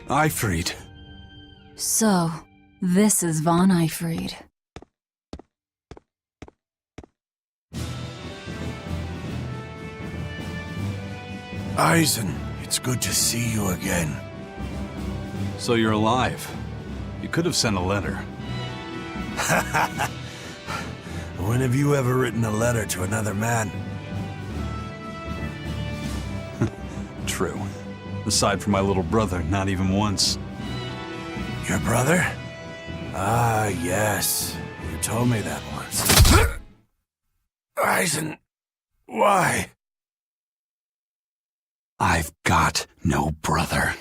Eifried. So, this is von Eifried. Eisen, it's good to see you again. So you're alive. You could have sent a letter. When have you ever written a letter to another man? True. Aside from my little brother, not even once. Your brother? Ah, yes. You told me that once. Eisen, why? I've got no brother.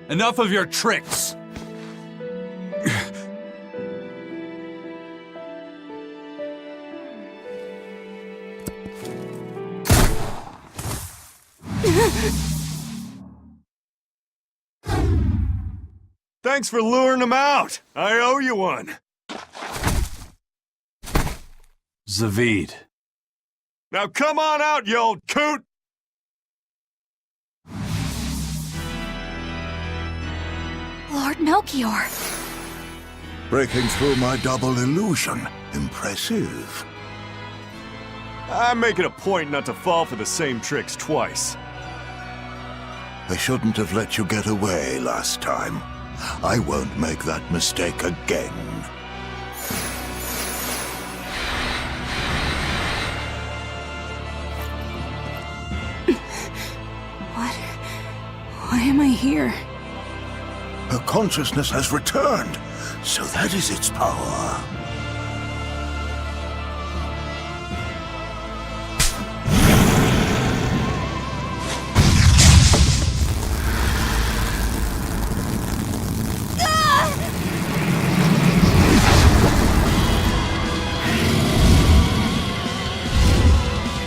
Enough of your tricks! Thanks for luring him out. I owe you one. Zavid. Now come on out, you old coot! Lord Melchior! Breaking through my double illusion. Impressive. I make it a point not to fall for the same tricks twice. I shouldn't have let you get away last time. I won't make that mistake again. Why am I here? Her consciousness has returned, so that is its power.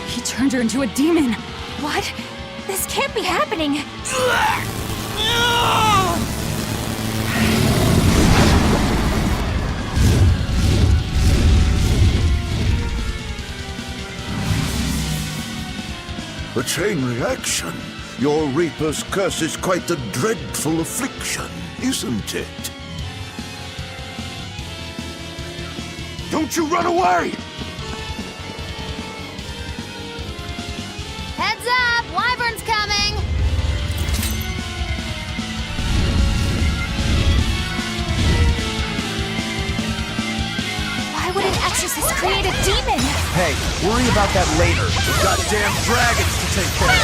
He turned her into a demon! What? This can't be happening! A chain reaction. Your Reaper's curse is quite a dreadful affliction, isn't it? Don't you run away! Heads up! Wyvern's coming! Why would an exorcist create a demon? Hey, worry about that later. We've got damn dragons to take care of.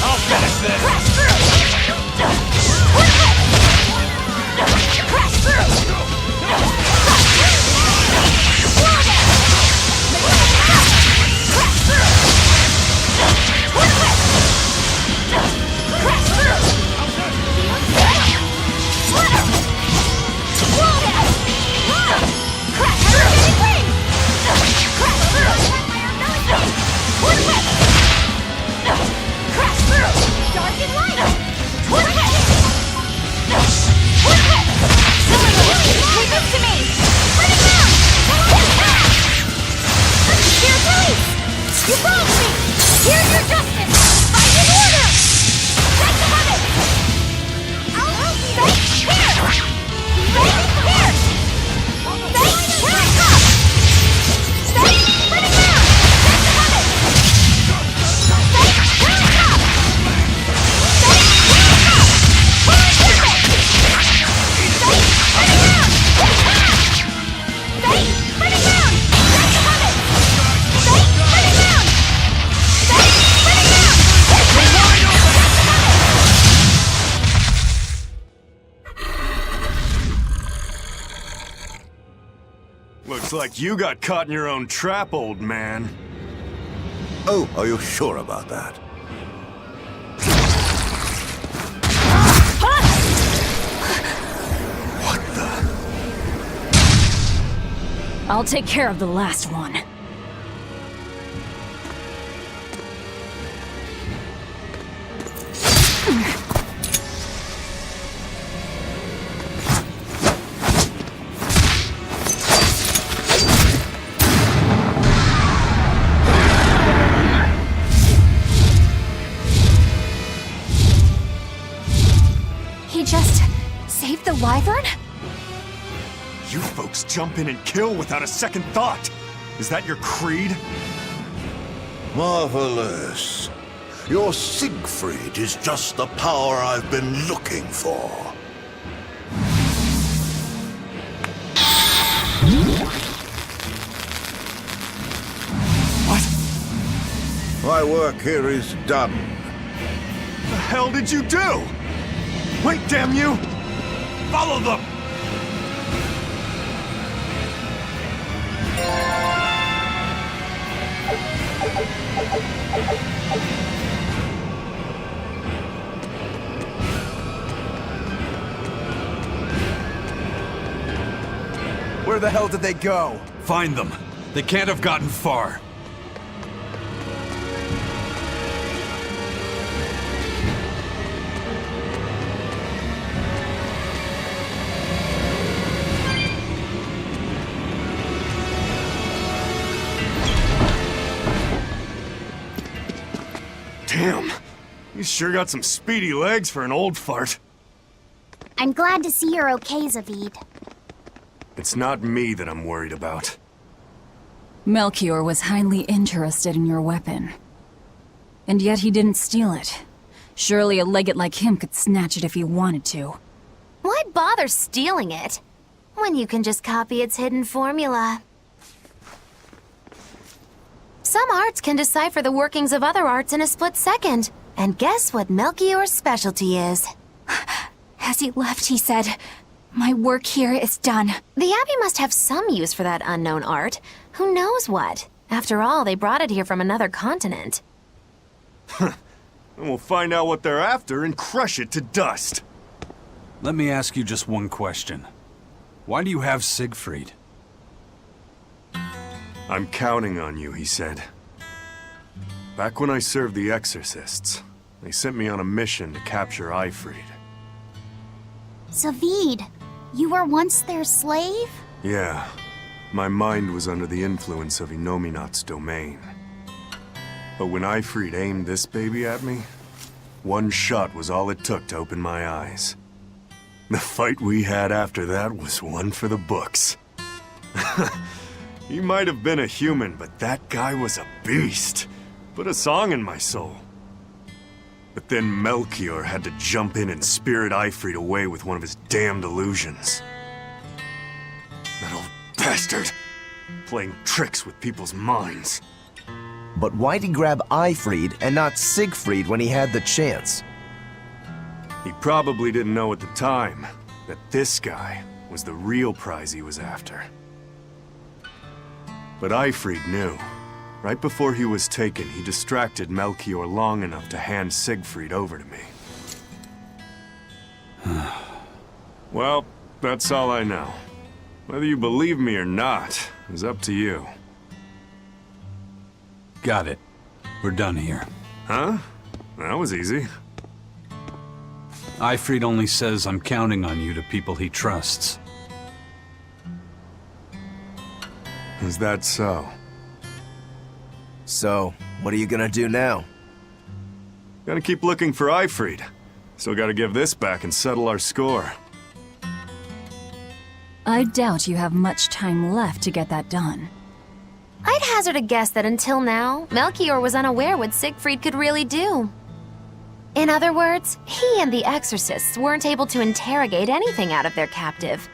I'll finish this! Crash through! Looks like you got caught in your own trap, old man. Oh, are you sure about that? What the? I'll take care of the last one. He just saved the wyvern? You folks jump in and kill without a second thought. Is that your creed? Marvelous. Your Siegfried is just the power I've been looking for. What? My work here is done. The hell did you do? Wait, damn you! Follow them! Where the hell did they go? Find them. They can't have gotten far. Damn. You sure got some speedy legs for an old fart. I'm glad to see you're okay, Zavid. It's not me that I'm worried about. Melchior was highly interested in your weapon. And yet he didn't steal it. Surely a legate like him could snatch it if he wanted to. Why bother stealing it when you can just copy its hidden formula? Some arts can decipher the workings of other arts in a split second. And guess what Melchior's specialty is? As he left, he said, "My work here is done." The Abbey must have some use for that unknown art. Who knows what? After all, they brought it here from another continent. And we'll find out what they're after and crush it to dust. Let me ask you just one question. Why do you have Siegfried? I'm counting on you, he said. Back when I served the Exorcists, they sent me on a mission to capture Eifried. Zavid, you were once their slave? Yeah, my mind was under the influence of Inominat's domain. But when Eifried aimed this baby at me, one shot was all it took to open my eyes. The fight we had after that was one for the books. He might have been a human, but that guy was a beast. Put a song in my soul. But then Melchior had to jump in and spirit Eifried away with one of his damned illusions. That old bastard! Playing tricks with people's minds. But why'd he grab Eifried and not Siegfried when he had the chance? He probably didn't know at the time that this guy was the real prize he was after. But Eifried knew. Right before he was taken, he distracted Melchior long enough to hand Siegfried over to me. Well, that's all I know. Whether you believe me or not is up to you. Got it. We're done here. Huh? That was easy. Eifried only says I'm counting on you to people he trusts. Is that so? So, what are you gonna do now? Gotta keep looking for Eifried. Still gotta give this back and settle our score. I doubt you have much time left to get that done. I'd hazard a guess that until now, Melchior was unaware what Siegfried could really do. In other words, he and the Exorcists weren't able to interrogate anything out of their captive.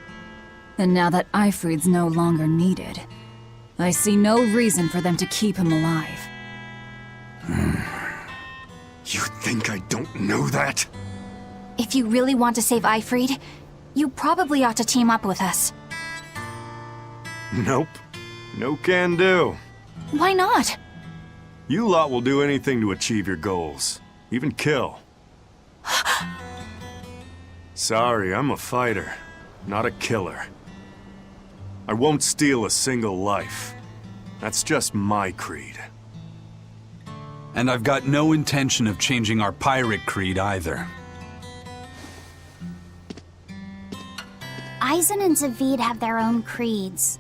And now that Eifried's no longer needed, I see no reason for them to keep him alive. You think I don't know that? If you really want to save Eifried, you probably ought to team up with us. Nope. No can do. Why not? You lot will do anything to achieve your goals. Even kill. Sorry, I'm a fighter, not a killer. I won't steal a single life. That's just my creed. And I've got no intention of changing our pirate creed either. Eisen and Zavid have their own creeds.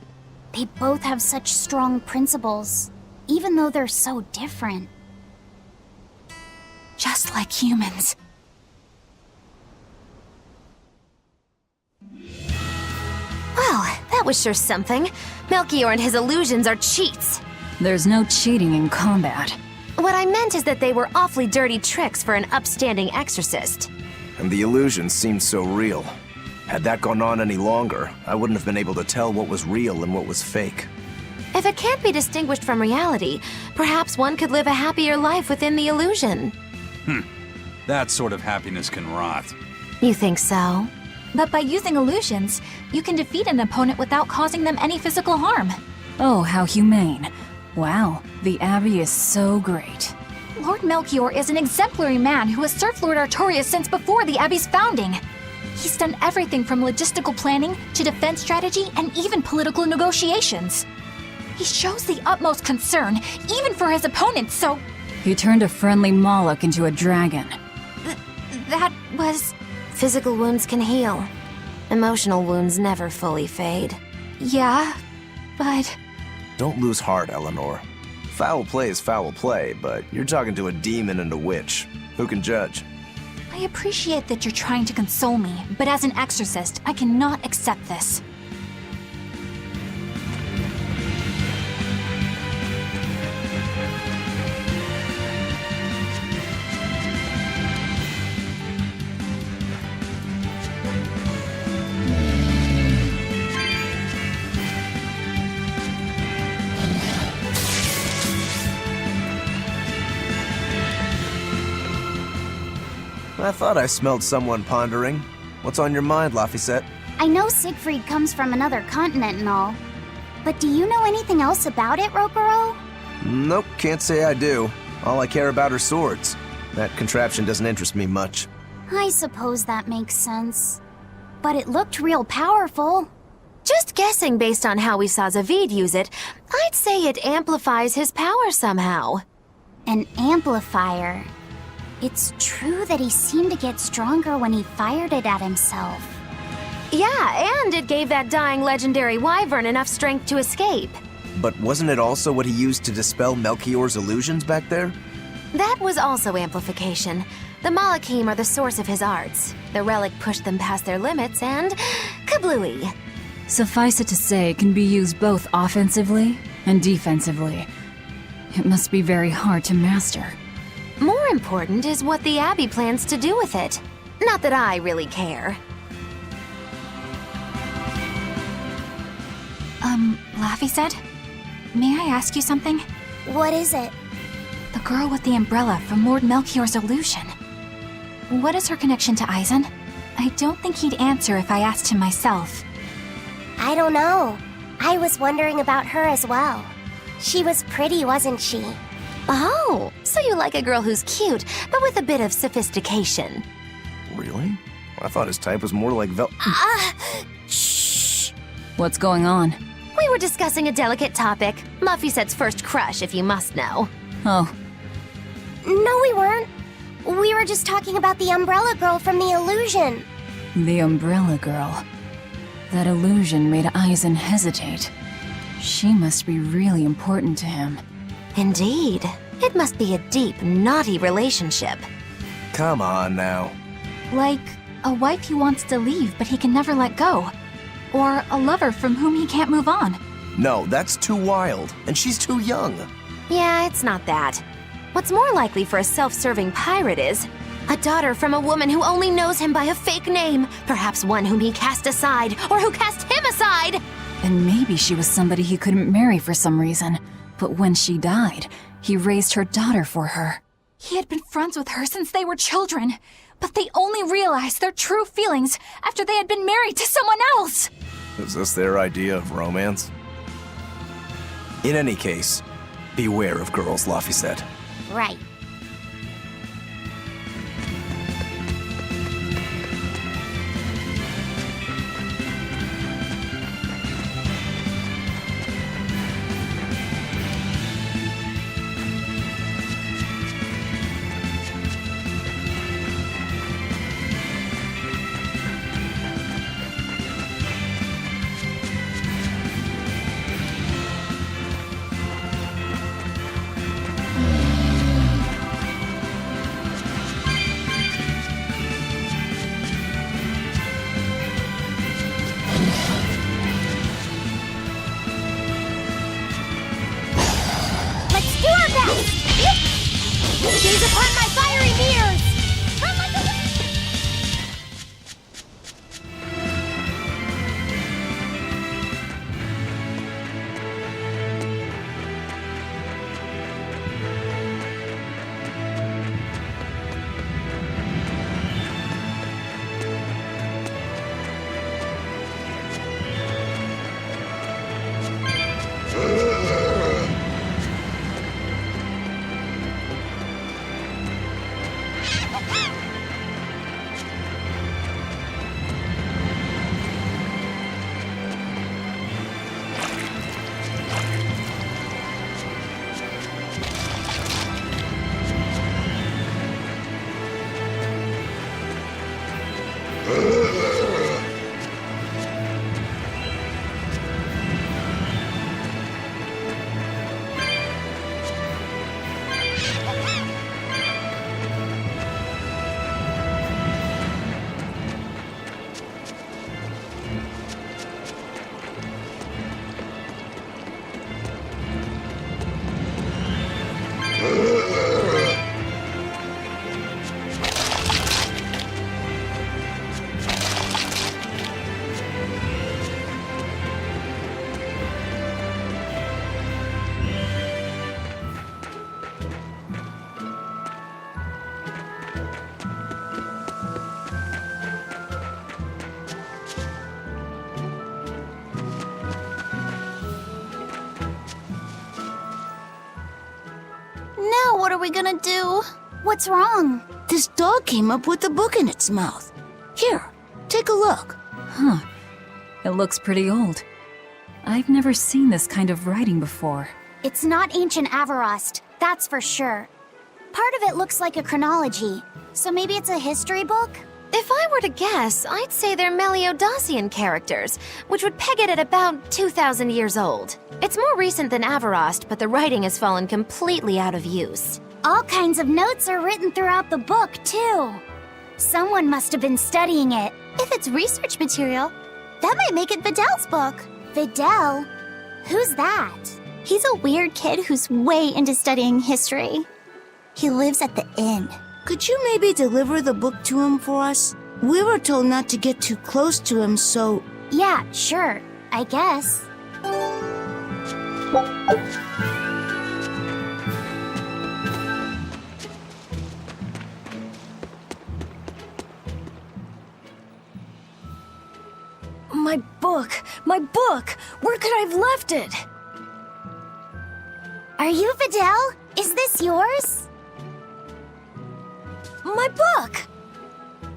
They both have such strong principles, even though they're so different. Just like humans. Well, that was sure something. Melchior and his illusions are cheats. There's no cheating in combat. What I meant is that they were awfully dirty tricks for an upstanding exorcist. And the illusions seemed so real. Had that gone on any longer, I wouldn't have been able to tell what was real and what was fake. If it can't be distinguished from reality, perhaps one could live a happier life within the illusion. That sort of happiness can rot. You think so? But by using illusions, you can defeat an opponent without causing them any physical harm. Oh, how humane. Wow, the Abbey is so great. Lord Melchior is an exemplary man who has served Lord Artorias since before the Abbey's founding. He's done everything from logistical planning to defense strategy and even political negotiations. He shows the utmost concern, even for his opponents, so... He turned a friendly Moloch into a dragon. That was... Physical wounds can heal. Emotional wounds never fully fade. Yeah, but... Don't lose heart, Eleanor. Foul play is foul play, but you're talking to a demon and a witch. Who can judge? I appreciate that you're trying to console me, but as an exorcist, I cannot accept this. I thought I smelled someone pondering. What's on your mind, Laphicet? I know Siegfried comes from another continent and all, but do you know anything else about it, Rokuro? Nope, can't say I do. All I care about are swords. That contraption doesn't interest me much. I suppose that makes sense. But it looked real powerful. Just guessing based on how we saw Zavid use it, I'd say it amplifies his power somehow. An amplifier. It's true that he seemed to get stronger when he fired it at himself. Yeah, and it gave that dying legendary wyvern enough strength to escape. But wasn't it also what he used to dispel Melchior's illusions back there? That was also amplification. The Malachim are the source of his arts. The relic pushed them past their limits and... kablooey. Suffice it to say, it can be used both offensively and defensively. It must be very hard to master. More important is what the Abbey plans to do with it. Not that I really care. Laphicet? May I ask you something? What is it? The girl with the umbrella from Lord Melchior's illusion. What is her connection to Eisen? I don't think he'd answer if I asked him myself. I don't know. I was wondering about her as well. She was pretty, wasn't she? Oh, so you like a girl who's cute, but with a bit of sophistication. Really? I thought his type was more like Shh. What's going on? We were discussing a delicate topic. Laphicet's first crush, if you must know. Oh, No, we weren't. We were just talking about the umbrella girl from the illusion. the Umbrella Girl. That illusion made Eisen hesitate. She must be really important to him. Indeed. It must be a deep, naughty relationship. Come on now. Like a wife he wants to leave but he can never let go. Or a lover from whom he can't move on. No, that's too wild, and she's too young. Yeah, it's not that. What's more likely for a self-serving pirate is a daughter from a woman who only knows him by a fake name, perhaps one whom he cast aside, or who cast him aside! And maybe she was somebody he couldn't marry for some reason. But when she died, he raised her daughter for her. He had been friends with her since they were children, but they only realized their true feelings after they had been married to someone else. Is this their idea of romance? In any case, beware of girls, Laphicet. Right. Gaze upon my fiery mirrors! Now what are we gonna do? What's wrong? This dog came up with a book in its mouth. Here, take a look. Huh. It looks pretty old. I've never seen this kind of writing before. It's not ancient Avarost, that's for sure. Part of it looks like a chronology, so maybe it's a history book? If I were to guess, I'd say they're Meliodosian characters, which would peg it at about 2,000 years old. It's more recent than Avarost, but the writing has fallen completely out of use. All kinds of notes are written throughout the book, too. Someone must have been studying it. If it's research material, that might make it Videl's book. Videl? Who's that? He's a weird kid who's way into studying history. He lives at the inn. Could you maybe deliver the book to him for us? We were told not to get too close to him, so... Yeah, sure. I guess. My book! My book! Where could I have left it? Are you Videl? Is this yours? My book!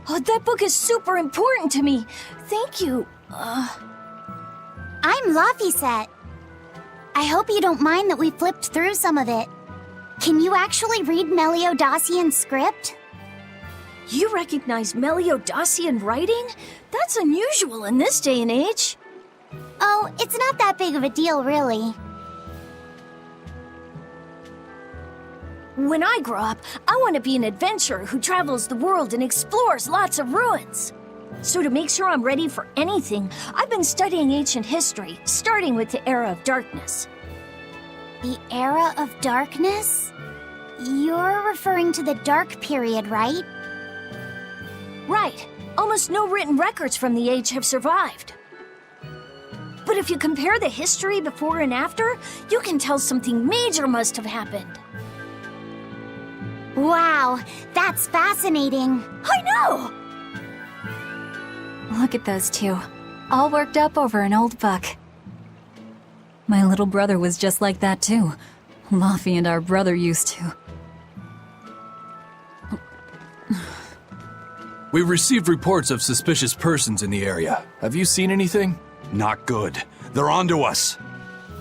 Oh, that book is super important to me. Thank you. I'm Laphicet. I hope you don't mind that we flipped through some of it. Can you actually read Meliodosian script? You recognize Meliodosian writing? That's unusual in this day and age. Oh, it's not that big of a deal, really. When I grow up, I want to be an adventurer who travels the world and explores lots of ruins. So to make sure I'm ready for anything, I've been studying ancient history, starting with the Era of Darkness. The Era of Darkness? You're referring to the Dark Period, right? Right. Almost no written records from the age have survived. But if you compare the history before and after, you can tell something major must have happened. Wow, that's fascinating. I know! Look at those two, all worked up over an old book. My little brother was just like that too. Luffy and our brother used to. We've received reports of suspicious persons in the area. Have you seen anything? Not good. They're onto us.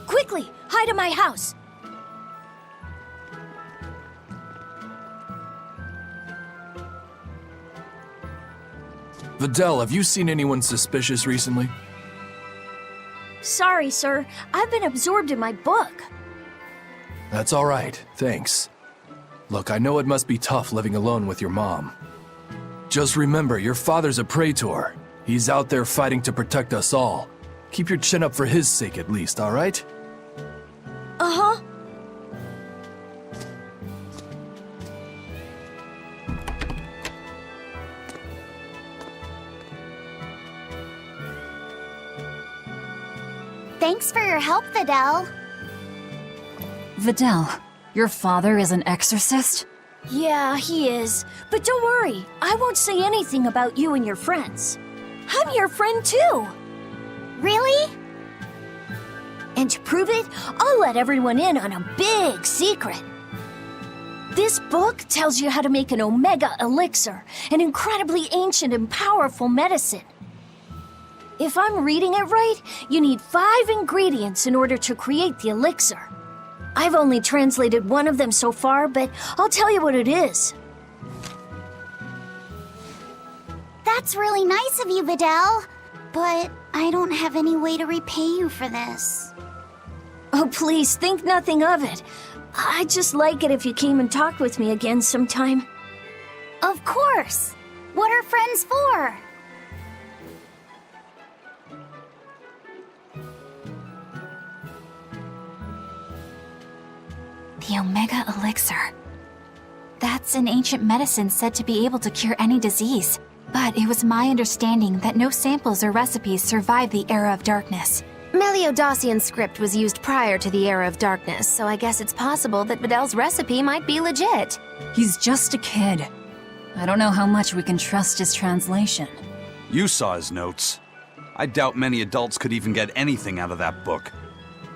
Quickly, hide in my house. Videl, have you seen anyone suspicious recently? Sorry, sir. I've been absorbed in my book. That's all right, thanks. Look, I know it must be tough living alone with your mom. Just remember, your father's a praetor. He's out there fighting to protect us all. Keep your chin up for his sake at least, all right? Uh-huh. Thanks for your help, Videl. Videl, your father is an exorcist? Yeah, he is. But don't worry, I won't say anything about you and your friends. I'm your friend too. Really? And to prove it, I'll let everyone in on a big secret. This book tells you how to make an Omega Elixir, an incredibly ancient and powerful medicine. If I'm reading it right, you need 5 ingredients in order to create the elixir. I've only translated one of them so far, but I'll tell you what it is. That's really nice of you, Videl. But I don't have any way to repay you for this. Oh, please, think nothing of it. I'd just like it if you came and talked with me again sometime. Of course! What are friends for? The Omega Elixir. That's an ancient medicine said to be able to cure any disease. But it was my understanding that no samples or recipes survived the Era of Darkness. Meliodosian script was used prior to the Era of Darkness, so I guess it's possible that Videl's recipe might be legit. He's just a kid. I don't know how much we can trust his translation. You saw his notes. I doubt many adults could even get anything out of that book.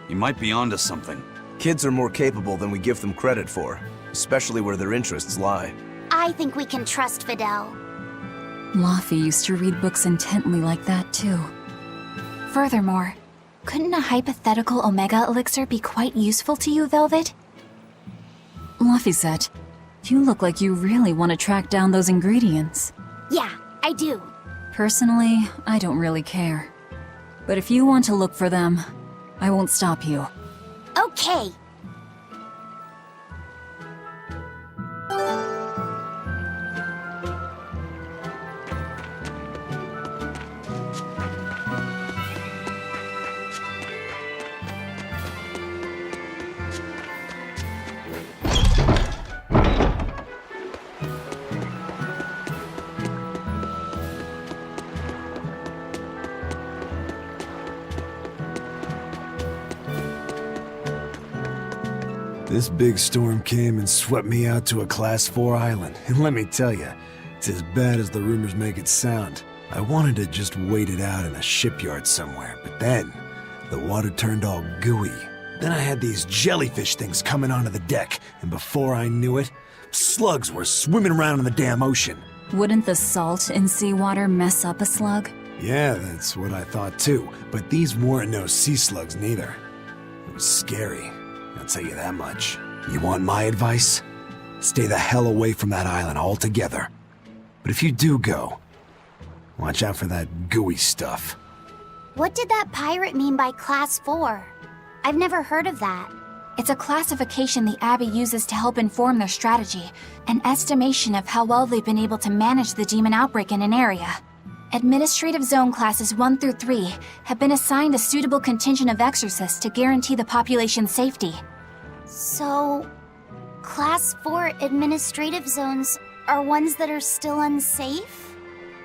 He might be onto something. Kids are more capable than we give them credit for, especially where their interests lie. I think we can trust Videl. Luffy used to read books intently like that too. Furthermore, couldn't a hypothetical Omega Elixir be quite useful to you, Velvet? Luffy said, you look like you really want to track down those ingredients. Yeah, I do. Personally, I don't really care. But if you want to look for them, I won't stop you. Okay. This big storm came and swept me out to a Class 4 island, and let me tell you, it's as bad as the rumors make it sound. I wanted to just wait it out in a shipyard somewhere, but then the water turned all gooey. Then I had these jellyfish things coming onto the deck, and before I knew it, slugs were swimming around in the damn ocean. Wouldn't the salt in seawater mess up a slug? Yeah, that's what I thought too, but these weren't no sea slugs neither. It was scary. I'll tell you that much. You want my advice? Stay the hell away from that island altogether. But if you do go, watch out for that gooey stuff. What did that pirate mean by Class 4? I've never heard of that. It's a classification the Abbey uses to help inform their strategy, an estimation of how well they've been able to manage the demon outbreak in an area. Administrative Zone Classes 1 through 3 have been assigned a suitable contingent of exorcists to guarantee the population's safety. So, Class 4 administrative zones are ones that are still unsafe?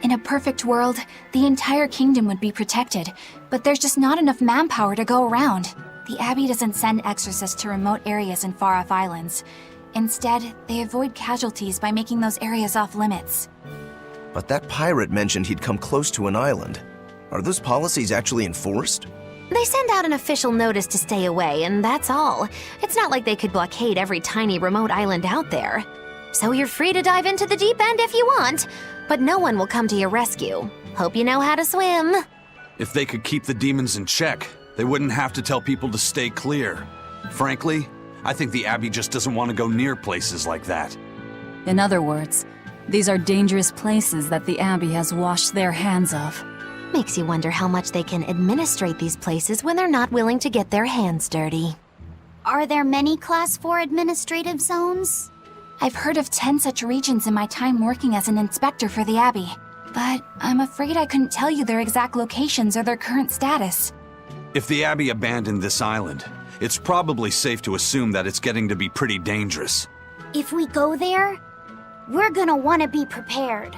In a perfect world, the entire kingdom would be protected, but there's just not enough manpower to go around. The Abbey doesn't send exorcists to remote areas and far-off islands. Instead, they avoid casualties by making those areas off-limits. But that pirate mentioned he'd come close to an island. Are those policies actually enforced? They send out an official notice to stay away, and that's all. It's not like they could blockade every tiny remote island out there. So you're free to dive into the deep end if you want, but no one will come to your rescue. Hope you know how to swim. If they could keep the demons in check, they wouldn't have to tell people to stay clear. Frankly, I think the Abbey just doesn't want to go near places like that. In other words, these are dangerous places that the Abbey has washed their hands of. Makes you wonder how much they can administrate these places when they're not willing to get their hands dirty. Are there many Class 4 administrative zones? I've heard of 10 such regions in my time working as an inspector for the Abbey, but I'm afraid I couldn't tell you their exact locations or their current status. If the Abbey abandoned this island, it's probably safe to assume that it's getting to be pretty dangerous. If we go there, we're gonna want to be prepared.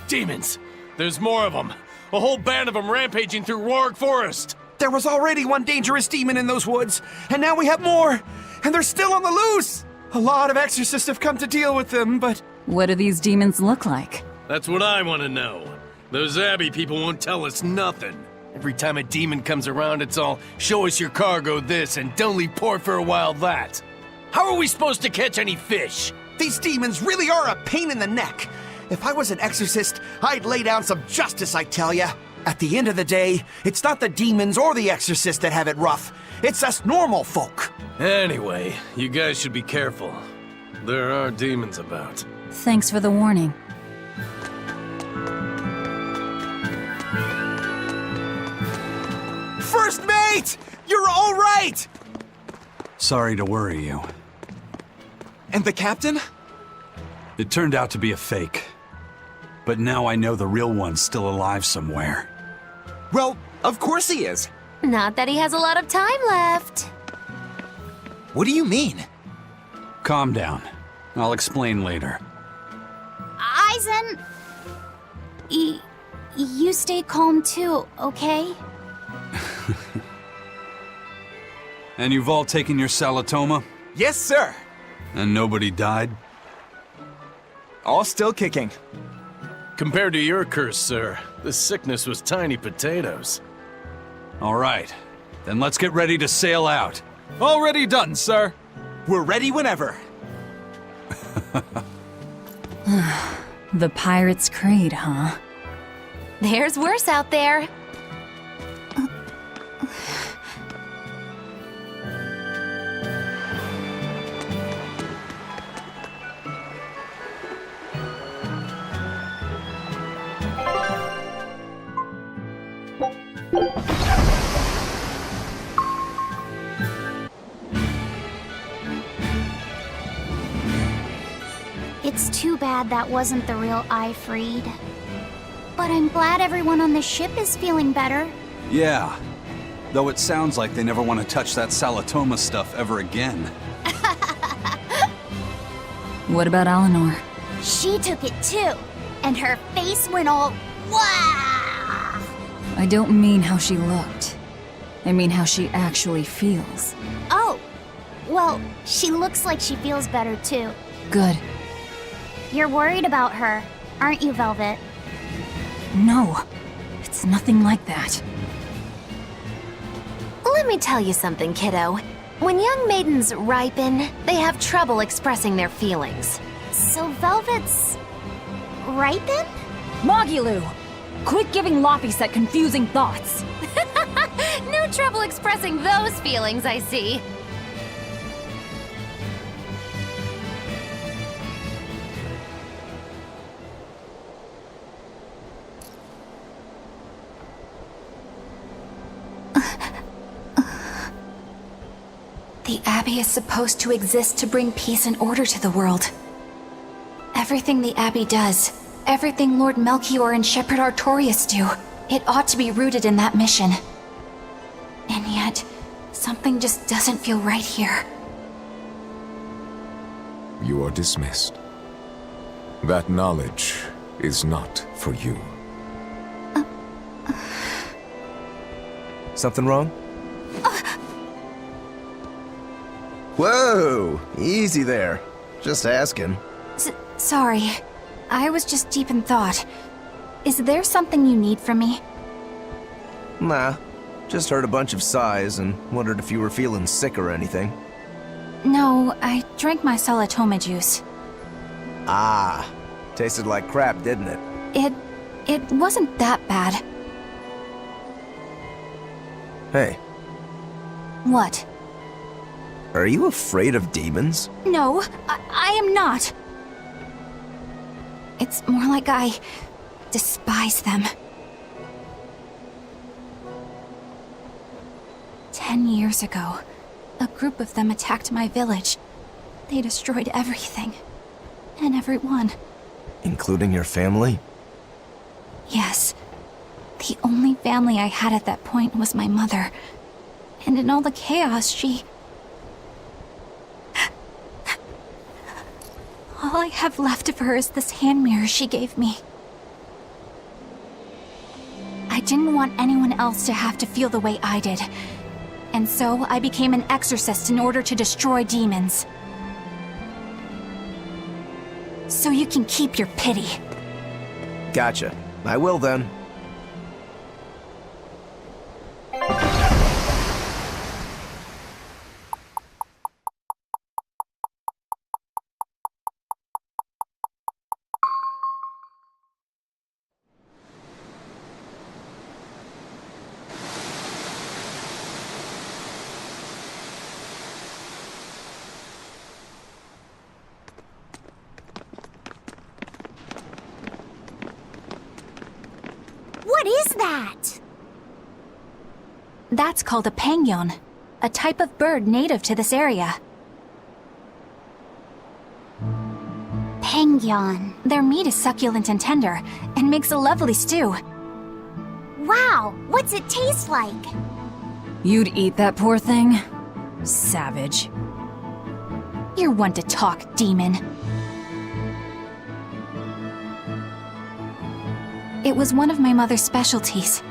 Demons! There's more of them! A whole band of them rampaging through Roark Forest! There was already one dangerous demon in those woods, and now we have more! And they're still on the loose! A lot of exorcists have come to deal with them, but... What do these demons look like? That's what I want to know. Those Abbey people won't tell us nothing. Every time a demon comes around, it's all, show us your cargo this, and don't leave port for a while that. How are we supposed to catch any fish? These demons really are a pain in the neck. If I was an exorcist, I'd lay down some justice, I tell ya. At the end of the day, it's not the demons or the exorcists that have it rough. It's us normal folk. Anyway, you guys should be careful. There are demons about. Thanks for the warning. First mate! You're all right! Sorry to worry you. And the captain? It turned out to be a fake. But now I know the real one's still alive somewhere. Well, of course he is. Not that he has a lot of time left. What do you mean? Calm down. I'll explain later. Eisen! You stay calm too, okay? And you've all taken your Salatoma? Yes, sir. And nobody died? All still kicking. Compared to your curse, sir, this sickness was tiny potatoes. All right. Then let's get ready to sail out. Already done, sir. We're ready whenever. The Pirate's Creed, huh? There's worse out there. It's too bad that wasn't the real Ifreed. But I'm glad everyone on the ship is feeling better. Yeah. Though it sounds like they never want to touch that Salatoma stuff ever again. What about Eleanor? She took it too, and her face went all wow. I don't mean how she looked. I mean how she actually feels. Oh, well, she looks like she feels better too. Good. You're worried about her, aren't you, Velvet? No, it's nothing like that. Let me tell you something, kiddo. When young maidens ripen, they have trouble expressing their feelings. So Velvet's... ripen? Mogulu! Quit giving Laphicet confusing thoughts! No trouble expressing those feelings, I see. The Abbey is supposed to exist to bring peace and order to the world. Everything the Abbey does, everything Lord Melchior and Shepherd Artorius do, it ought to be rooted in that mission. And yet, something just doesn't feel right here. You are dismissed. That knowledge is not for you. Something wrong? Whoa! Easy there. Just asking. Sorry. I was just deep in thought. Is there something you need from me? Nah. Just heard a bunch of sighs and wondered if you were feeling sick or anything. No, I drank my Salatoma juice. Ah. Tasted like crap, didn't it? It wasn't that bad. Hey, What? are you afraid of demons? No, I am not. It's more like I despise them. 10 years ago, a group of them attacked my village. They destroyed everything. And everyone. Including your family? Yes. The only family I had at that point was my mother. And in all the chaos, she... All I have left of her is this hand mirror she gave me. I didn't want anyone else to have to feel the way I did. And so I became an exorcist in order to destroy demons. So you can keep your pity. Gotcha. I will then. What is that? That's called a penguin, a type of bird native to this area. Penguin. Their meat is succulent and tender, and makes a lovely stew. Wow, what's it taste like? You'd eat that poor thing? Savage. You're one to talk, demon. It was one of my mother's specialties.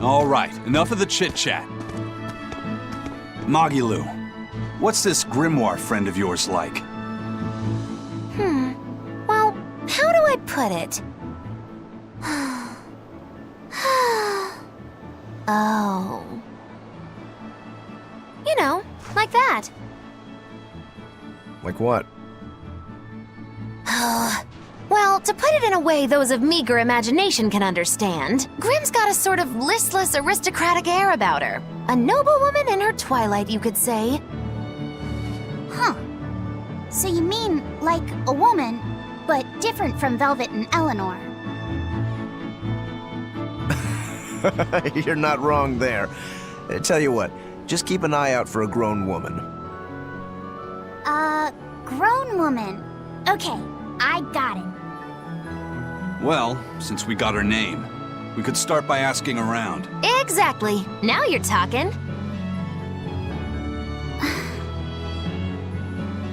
All right, enough of the chit-chat. Magilu, what's this grimoire friend of yours like? Well, how do I put it? Oh. You know, like that. Like what? Well, to put it in a way those of meager imagination can understand, Grimm's got a sort of listless, aristocratic air about her. A noble woman in her twilight, you could say. Huh. So you mean like a woman, but different from Velvet and Eleanor. You're not wrong there. Tell you what, just keep an eye out for a grown woman. Grown woman. Okay, I got it. Well, since we got her name, we could start by asking around. Exactly. Now you're talking.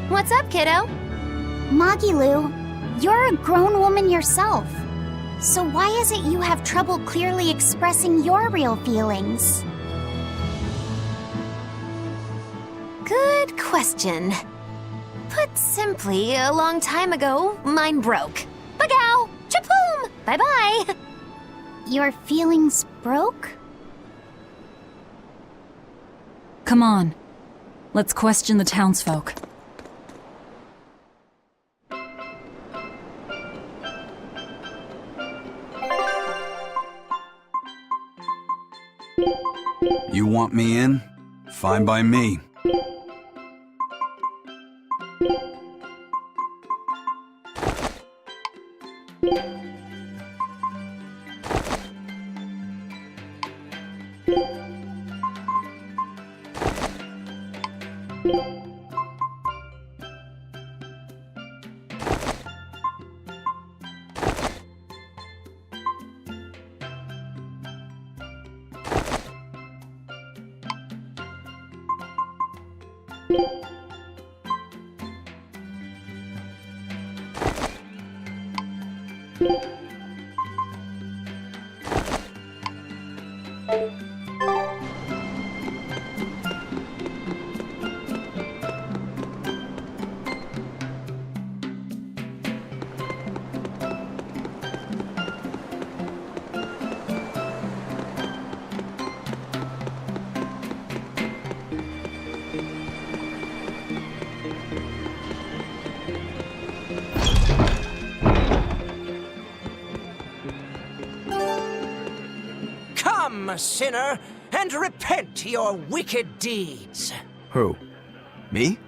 What's up, kiddo? Magilu, you're a grown woman yourself. So why is it you have trouble clearly expressing your real feelings? Good question. Put simply, a long time ago, mine broke. Bagow! Chapoom! Bye-bye! Your feelings broke? Come on. Let's question the townsfolk. You want me in? Fine by me. a sinner and repent your wicked deeds. Who? Me?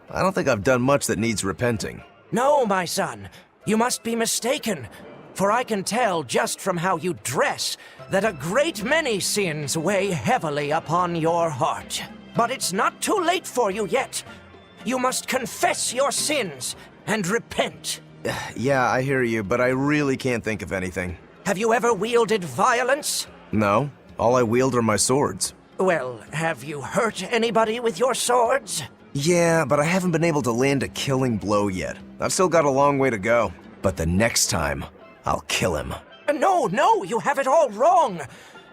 I don't think I've done much that needs repenting. No, my son, you must be mistaken, for I can tell just from how you dress that a great many sins weigh heavily upon your heart. But it's not too late for you yet. You must confess your sins and repent. Yeah, I hear you, but I really can't think of anything. Have you ever wielded violence? No, all I wield are my swords. Well, have you hurt anybody with your swords? Yeah, but I haven't been able to land a killing blow yet. I've still got a long way to go. But the next time, I'll kill him. No, you have it all wrong.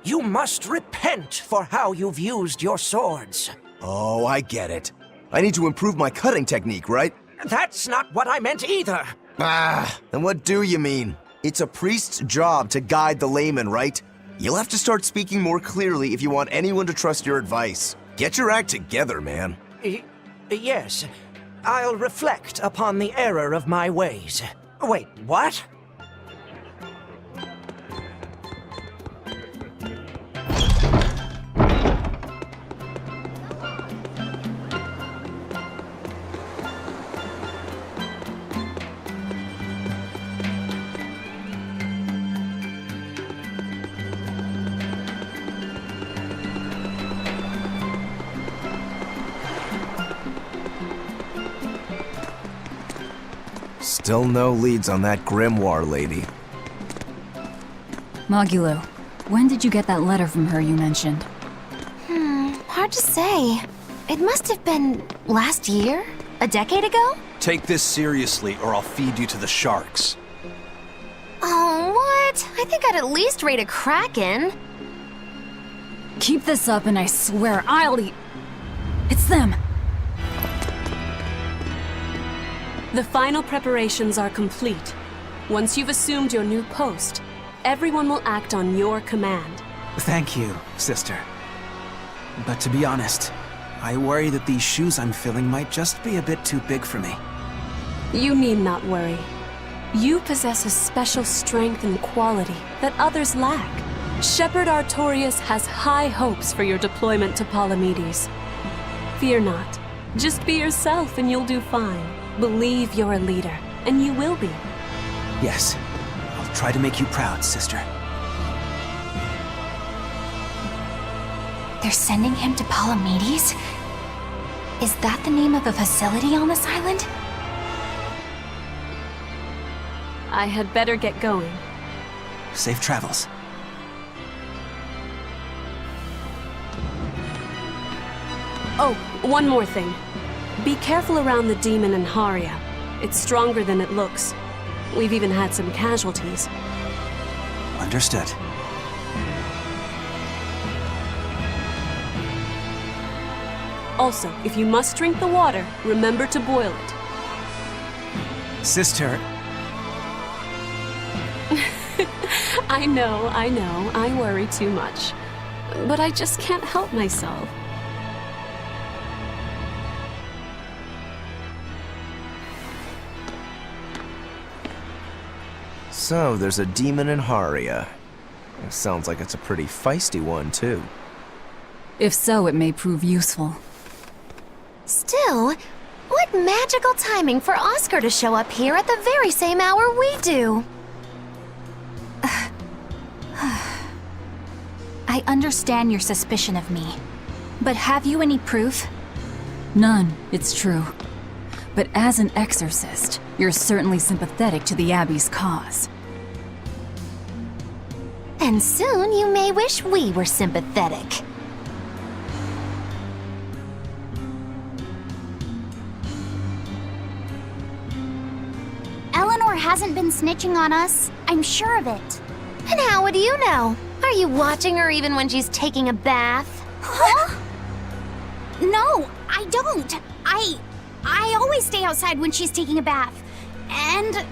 You must repent for how you've used your swords. Oh, I get it. I need to improve my cutting technique, right? That's not what I meant either. Then what do you mean? It's a priest's job to guide the layman, right? You'll have to start speaking more clearly if you want anyone to trust your advice. Get your act together, man. Yes, I'll reflect upon the error of my ways. Wait, what? Still no leads on that grimoire lady. Magulu, when did you get that letter from her you mentioned? Hard to say. It must have been last year? A decade ago? Take this seriously, or I'll feed you to the sharks. Oh, what? I think I'd at least rate a kraken. Keep this up and I swear I'll eat... It's them! The final preparations are complete. Once you've assumed your new post, everyone will act on your command. Thank you, sister. But to be honest, I worry that these shoes I'm filling might just be a bit too big for me. You need not worry. You possess a special strength and quality that others lack. Shepherd Artorias has high hopes for your deployment to Palamides. Fear not. Just be yourself and you'll do fine. Believe you're a leader, and you will be. Yes, I'll try to make you proud, sister. They're sending him to Palamides? Is that the name of a facility on this island? I had better get going. Safe travels. Oh, one more thing. Be careful around the demon in Haria. It's stronger than it looks. We've even had some casualties. Understood. Also, if you must drink the water, remember to boil it. Sister... I know, I worry too much. But I just can't help myself. So, there's a demon in Haria. It sounds like it's a pretty feisty one, too. If so, it may prove useful. Still, what magical timing for Oscar to show up here at the very same hour we do. I understand your suspicion of me, but have you any proof? None, it's true. But as an exorcist, you're certainly sympathetic to the Abbey's cause. And soon you may wish we were sympathetic. Eleanor hasn't been snitching on us. I'm sure of it. And how would you know? Are you watching her even when she's taking a bath? Huh? No, I don't. I always stay outside when she's taking a bath. And...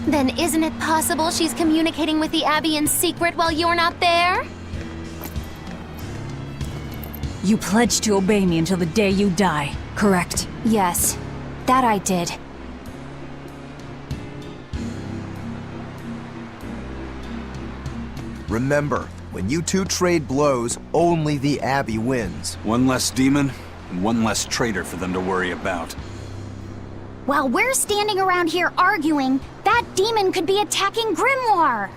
Then isn't it possible she's communicating with the Abbey in secret while you're not there? You pledged to obey me until the day you die, correct? Yes, that I did. Remember, When you two trade blows, only the Abbey wins. One less demon, and one less traitor for them to worry about. While we're standing around here arguing, that demon could be attacking Grimoire!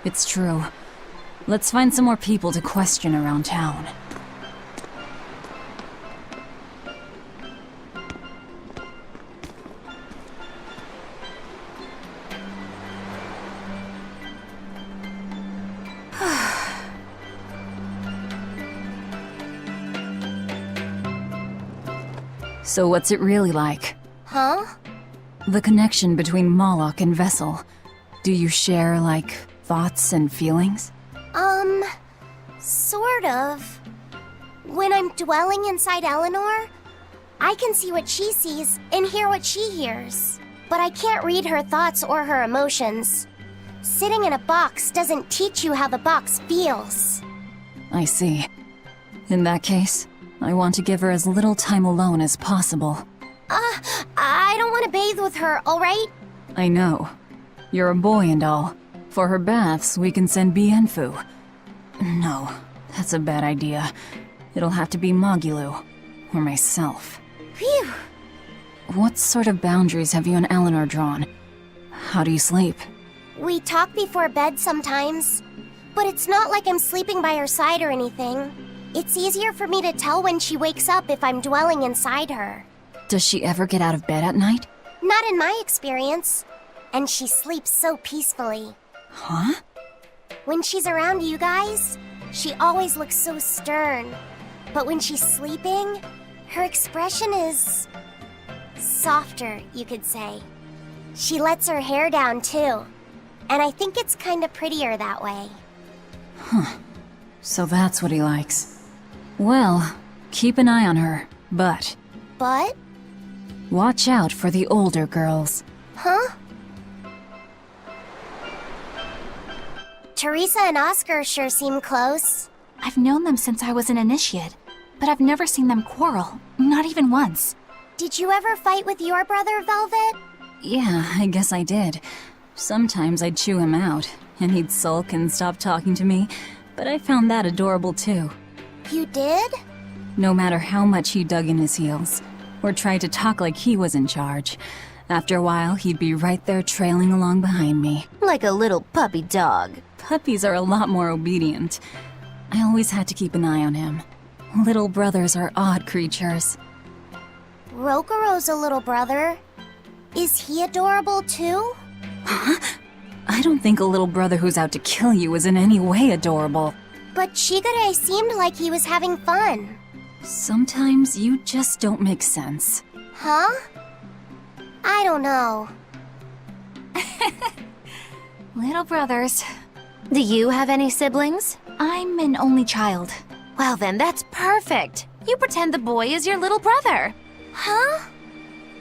It's true. Let's find some more people to question around town. So what's it really like? Huh? The connection between Moloch and Vessel. Do you share, like, thoughts and feelings? Sort of. When I'm dwelling inside Eleanor, I can see what she sees and hear what she hears. But I can't read her thoughts or her emotions. Sitting in a box doesn't teach you how the box feels. I see. In that case, I want to give her as little time alone as possible. I don't want to bathe with her, alright? I know. You're a boy and all. For her baths, we can send Bienfu. No, that's a bad idea. It'll have to be Magilu. Or myself. Phew! What sort of boundaries have you and Eleanor drawn? How do you sleep? We talk before bed sometimes. But it's not like I'm sleeping by her side or anything. It's easier for me to tell when she wakes up if I'm dwelling inside her. Does she ever get out of bed at night? Not in my experience. And she sleeps so peacefully. Huh? When she's around you guys, she always looks so stern. But when she's sleeping, her expression is softer, you could say. She lets her hair down too. And I think it's kinda prettier that way. Huh. So that's what he likes. Well, keep an eye on her, but... But? Watch out for the older girls. Huh? Teresa and Oscar sure seem close. I've known them since I was an initiate, but I've never seen them quarrel, not even once. Did you ever fight with your brother, Velvet? Yeah, I guess I did. Sometimes I'd chew him out, and he'd sulk and stop talking to me, but I found that adorable too. You did? No matter how much he dug in his heels, or tried to talk like he was in charge, after a while he'd be right there trailing along behind me. Like a little puppy dog. Puppies are a lot more obedient. I always had to keep an eye on him. Little brothers are odd creatures. Rokuro's a little brother. Is he adorable too? Huh? I don't think a little brother who's out to kill you is in any way adorable. But Shigure seemed like he was having fun. Sometimes you just don't make sense. Huh? I don't know. Little brothers. Do you have any siblings? I'm an only child. Well then, that's perfect. You pretend the boy is your little brother. Huh?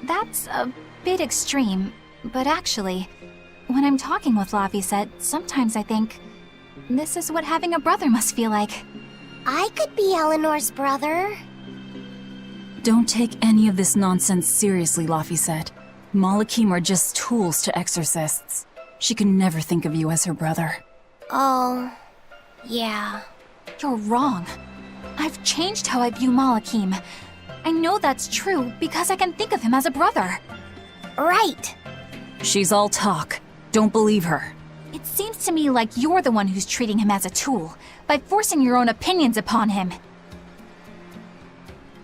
That's a bit extreme, but actually, when I'm talking with Laphicet, sometimes I think, this is what having a brother must feel like. I could be Eleanor's brother. Don't take any of this nonsense seriously, Laphicet. Malachim are just tools to exorcists. She can never think of you as her brother. Oh, yeah. You're wrong. I've changed how I view Malachim. I know that's true because I can think of him as a brother. Right. She's all talk. Don't believe her. It seems to me like you're the one who's treating him as a tool, by forcing your own opinions upon him.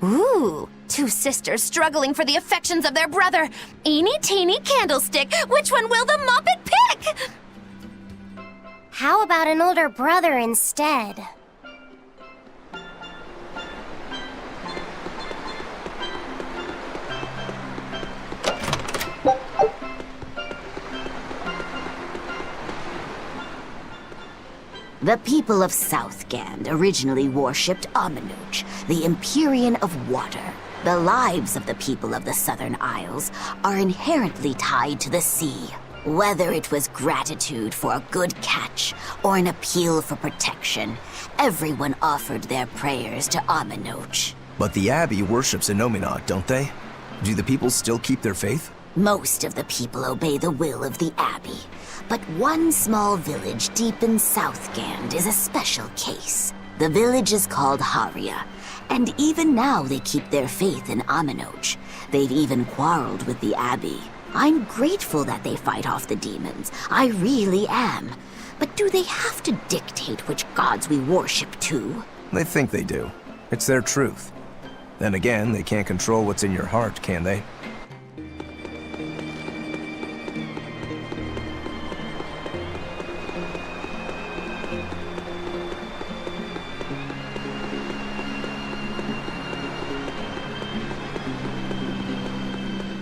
Ooh, two sisters struggling for the affections of their brother. Eeny teeny candlestick, which one will the Muppet pick? How about an older brother instead? The people of Southgand originally worshipped Amenoch, the Empyrean of Water. The lives of the people of the Southern Isles are inherently tied to the sea. Whether it was gratitude for a good catch or an appeal for protection, everyone offered their prayers to Amenoch. But the Abbey worships Innominat, don't they? Do the people still keep their faith? Most of the people obey the will of the Abbey, but one small village deep in Southgand is a special case. The village is called Haria, and even now they keep their faith in Aminoch. They've even quarreled with the Abbey. I'm grateful that they fight off the demons. I really am. But do they have to dictate which gods we worship too? They think they do. It's their truth. Then again, they can't control what's in your heart, can they?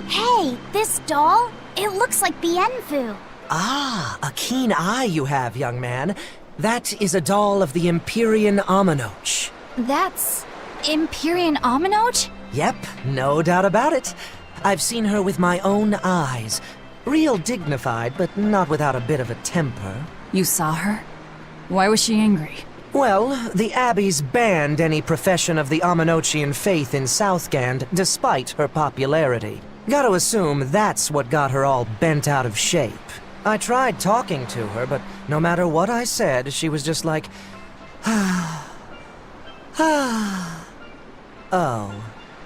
Hey, this doll? It looks like Bienfu. Ah, a keen eye you have, young man. That is a doll of the Empyrean Aminoch. That's Empyrean Aminoch? Yep, no doubt about it. I've seen her with my own eyes. Real dignified, but not without a bit of a temper. You saw her? Why was she angry? Well, the Abbey's banned any profession of the Aminochian faith in Southgand, despite her popularity. Gotta assume that's what got her all bent out of shape. I tried talking to her, but no matter what I said, she was just like, oh.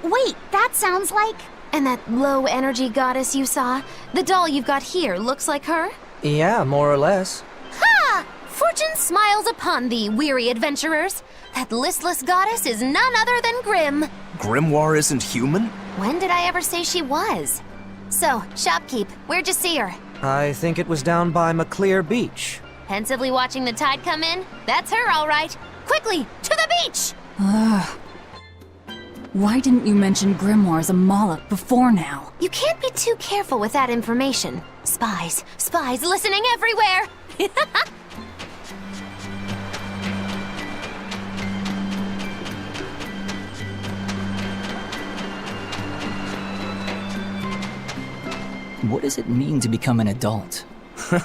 Wait, that sounds like... And that low-energy goddess you saw? The doll you've got here looks like her? Yeah, more or less. Ha! Fortune smiles upon thee, weary adventurers. That listless goddess is none other than Grim. Grimoire isn't human? When did I ever say she was? So, shopkeep, where'd you see her? I think it was down by McClear Beach. Pensively watching the tide come in? That's her, all right. Quickly, to the beach! Ugh. Why didn't you mention Grimoire as a Moloch before now? You can't be too careful with that information. Spies, spies listening everywhere! What does it mean to become an adult? The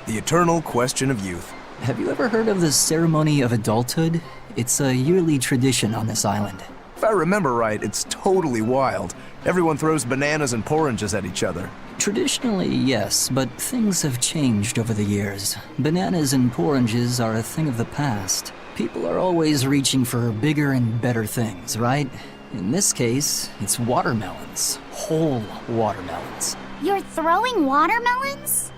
eternal question of youth. Have you ever heard of the ceremony of adulthood? It's a yearly tradition on this island. If I remember right, it's totally wild. Everyone throws bananas and oranges at each other. Traditionally, yes, but things have changed over the years. Bananas and oranges are a thing of the past. People are always reaching for bigger and better things, right? In this case, it's watermelons. Whole watermelons. You're throwing watermelons?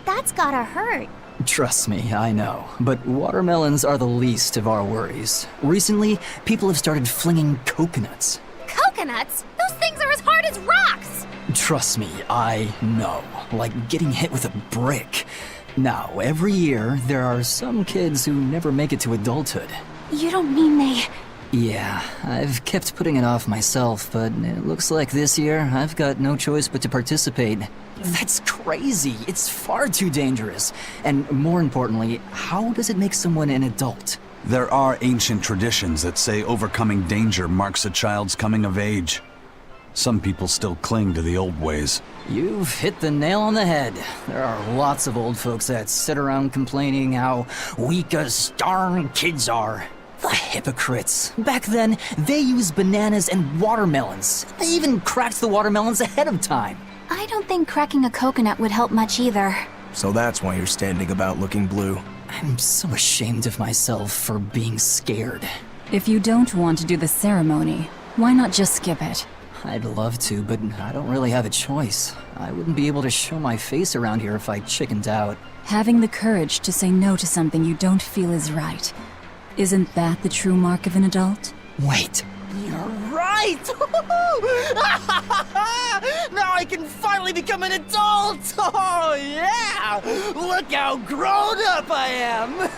That's gotta hurt. Trust me, I know. But watermelons are the least of our worries. Recently, people have started flinging coconuts. Coconuts? Those things are as hard as rocks! Trust me, I know. Like getting hit with a brick. Now, every year, there are some kids who never make it to adulthood. You don't mean they... Yeah, I've kept putting it off myself, but it looks like this year I've got no choice but to participate. That's crazy. It's far too dangerous. And more importantly, how does it make someone an adult? There are ancient traditions that say overcoming danger marks a child's coming of age. Some people still cling to the old ways. You've hit the nail on the head. There are lots of old folks that sit around complaining how weak as darn kids are. The hypocrites. Back then, they used bananas and watermelons. They even cracked the watermelons ahead of time. I don't think cracking a coconut would help much either. So that's why you're standing about looking blue. I'm so ashamed of myself for being scared. If you don't want to do the ceremony, why not just skip it? I'd love to, but I don't really have a choice. I wouldn't be able to show my face around here if I chickened out. Having the courage to say no to something you don't feel is right. Isn't that the true mark of an adult? Wait. You're right! Now I can finally become an adult! Oh, yeah! Look how grown up I am!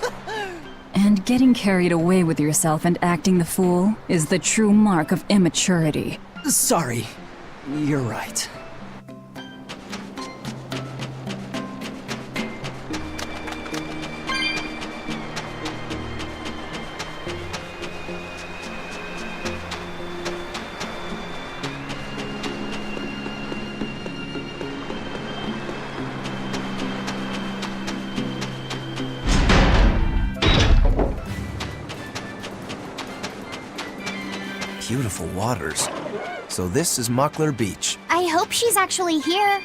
And getting carried away with yourself and acting the fool is the true mark of immaturity. Sorry. You're right. Beautiful waters. So this is Muckler Beach. I hope she's actually here.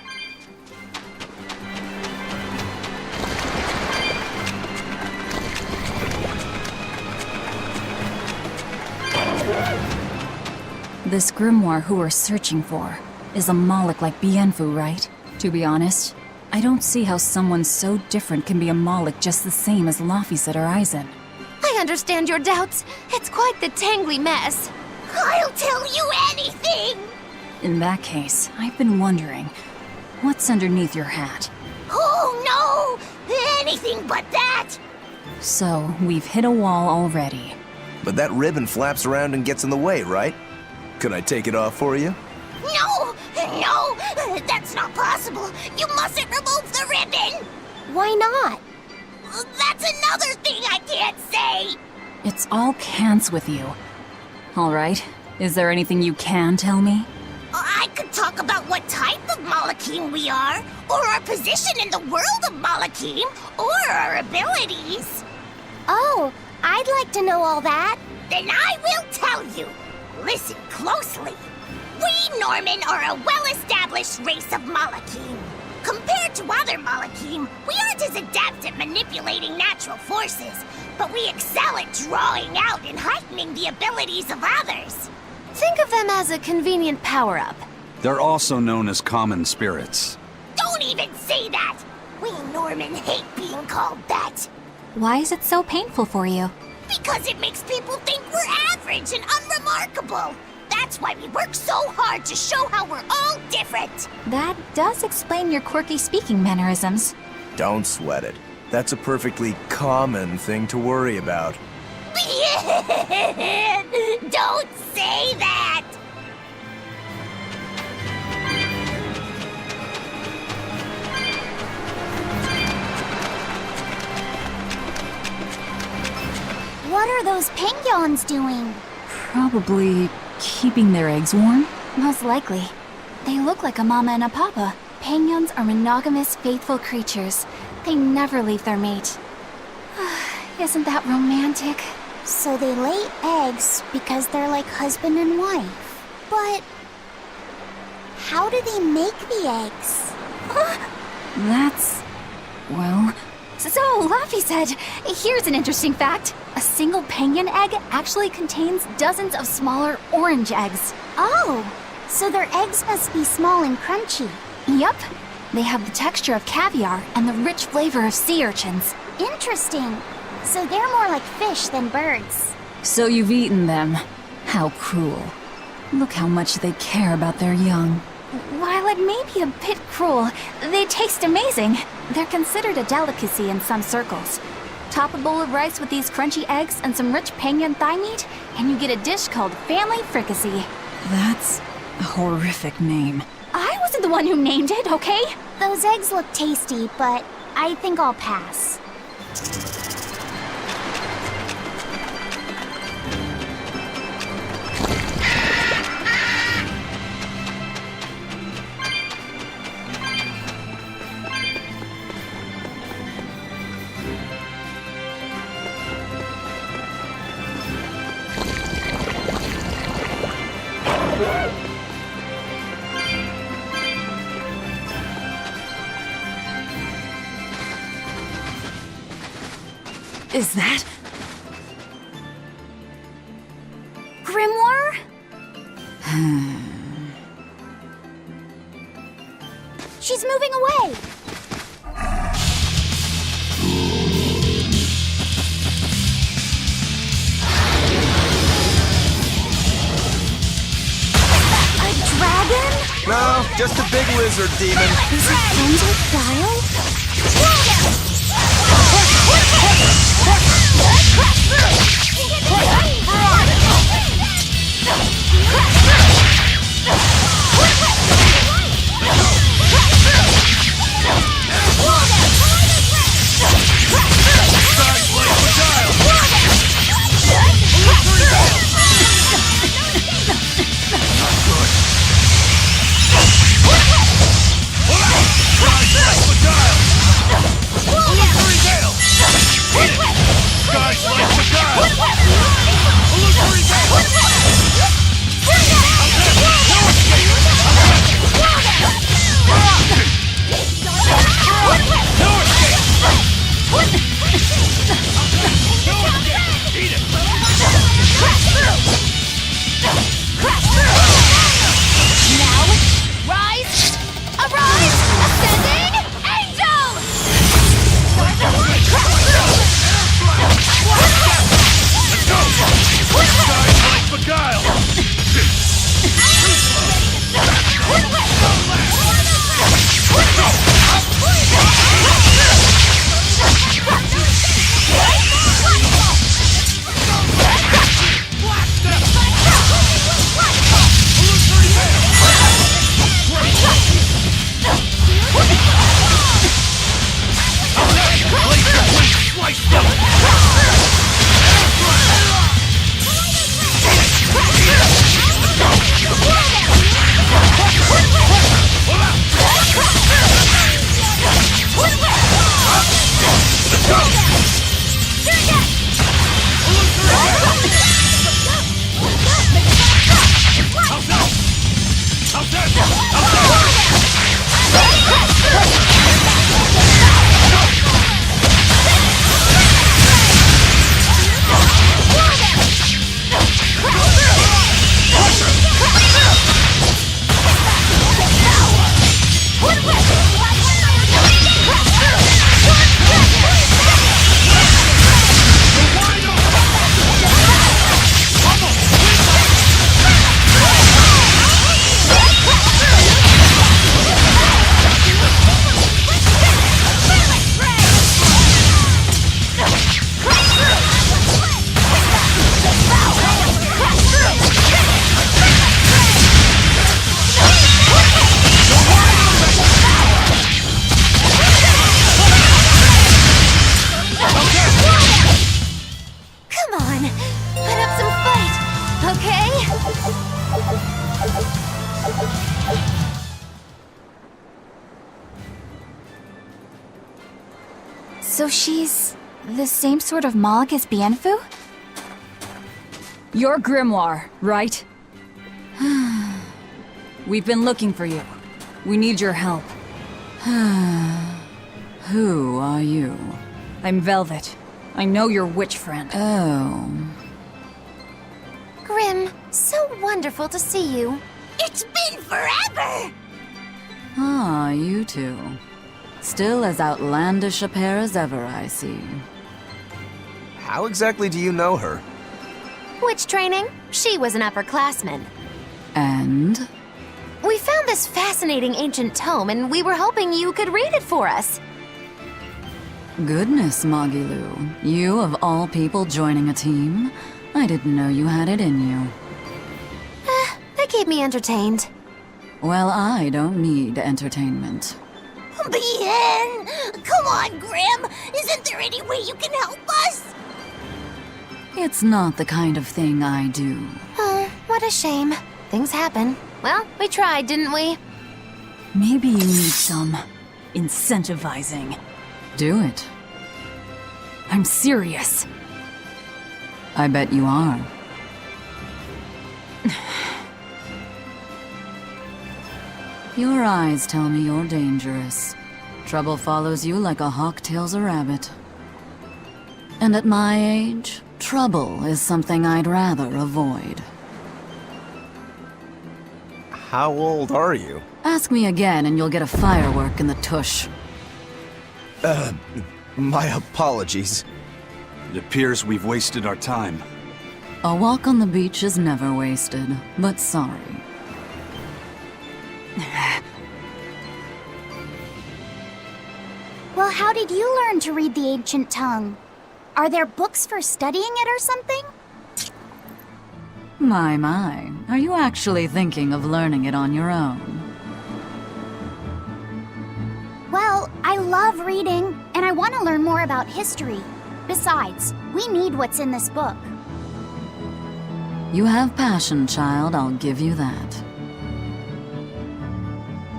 This grimoire who we're searching for is a Moloch like Bienfu, right? To be honest, I don't see how someone so different can be a Moloch just the same as Laphicet or Eisen. I understand your doubts. It's quite the tangly mess. I'll tell you anything! In that case, I've been wondering, what's underneath your hat? Oh no! Anything but that! So, we've hit a wall already. But that ribbon flaps around and gets in the way, right? Could I take it off for you? No! No! That's not possible! You mustn't remove the ribbon! Why not? That's another thing I can't say! It's all cants with you. Alright, is there anything you can tell me? I could talk about what type of Malachim we are, or our position in the world of Malachim, or our abilities. Oh, I'd like to know all that. Then I will tell you. Listen closely. We Norman are a well-established race of Malachim. Compared to other Malachim, we aren't as adept at manipulating natural forces, but we excel at drawing out and heightening the abilities of others. Think of them as a convenient power-up. They're also known as common spirits. Don't even say that! We Norman hate being called that. Why is it so painful for you? Because it makes people think we're average and unremarkable. That's why we work so hard to show how we're all different. That does explain your quirky speaking mannerisms. Don't sweat it. That's a perfectly common thing to worry about. Don't say that! What are those penguins doing? Probably keeping their eggs warm? Most likely. They look like a mama and a papa. Penguins are monogamous, faithful creatures. They never leave their mate. Isn't that romantic? So they lay eggs because they're like husband and wife. But how do they make the eggs? That's... well... So, Laphicet, here's an interesting fact. A single penguin egg actually contains dozens of smaller orange eggs. Oh, so their eggs must be small and crunchy. Yep. They have the texture of caviar and the rich flavor of sea urchins. Interesting. So they're more like fish than birds. So you've eaten them. How cruel. Look how much they care about their young. While it may be a bit cruel, they taste amazing. They're considered a delicacy in some circles. Top a bowl of rice with these crunchy eggs and some rich penguin thigh meat, and you get a dish called family fricassee. That's a horrific name. I wasn't the one who named it, okay? Those eggs look tasty, but I think I'll pass. Is that... Grimoire? She's moving away! A dragon? No, just a big lizard demon. Is it friends with Guile? So she's the same sort of Moloch as Bienfu? Your grimoire, right? We've been looking for you. We need your help. Who are you? I'm Velvet. I know your witch friend. Oh. Grim, so wonderful to see you. It's been forever! Ah, you two. Still as outlandish a pair as ever, I see. How exactly do you know her? Witch training? She was an upperclassman. And? We found this fascinating ancient tome, and we were hoping you could read it for us. Goodness, Magilu. You of all people joining a team? I didn't know you had it in you. That keep me entertained. Well, I don't need entertainment. Bien! Come on, Grim! Isn't there any way you can help us? It's not the kind of thing I do. Oh, what a shame. Things happen. Well, we tried, didn't we? Maybe you need some incentivizing. Do it. I'm serious. I bet you are. Your eyes tell me you're dangerous. Trouble follows you like a hawk tails a rabbit. And at my age, trouble is something I'd rather avoid. How old are you? Ask me again and you'll get a firework in the tush. My apologies. It appears we've wasted our time. A walk on the beach is never wasted, but sorry. Well, how did you learn to read the ancient tongue? Are there books for studying it or something? My. Are you actually thinking of learning it on your own? Well, I love reading, and I want to learn more about history. Besides, we need what's in this book. You have passion, child, I'll give you that.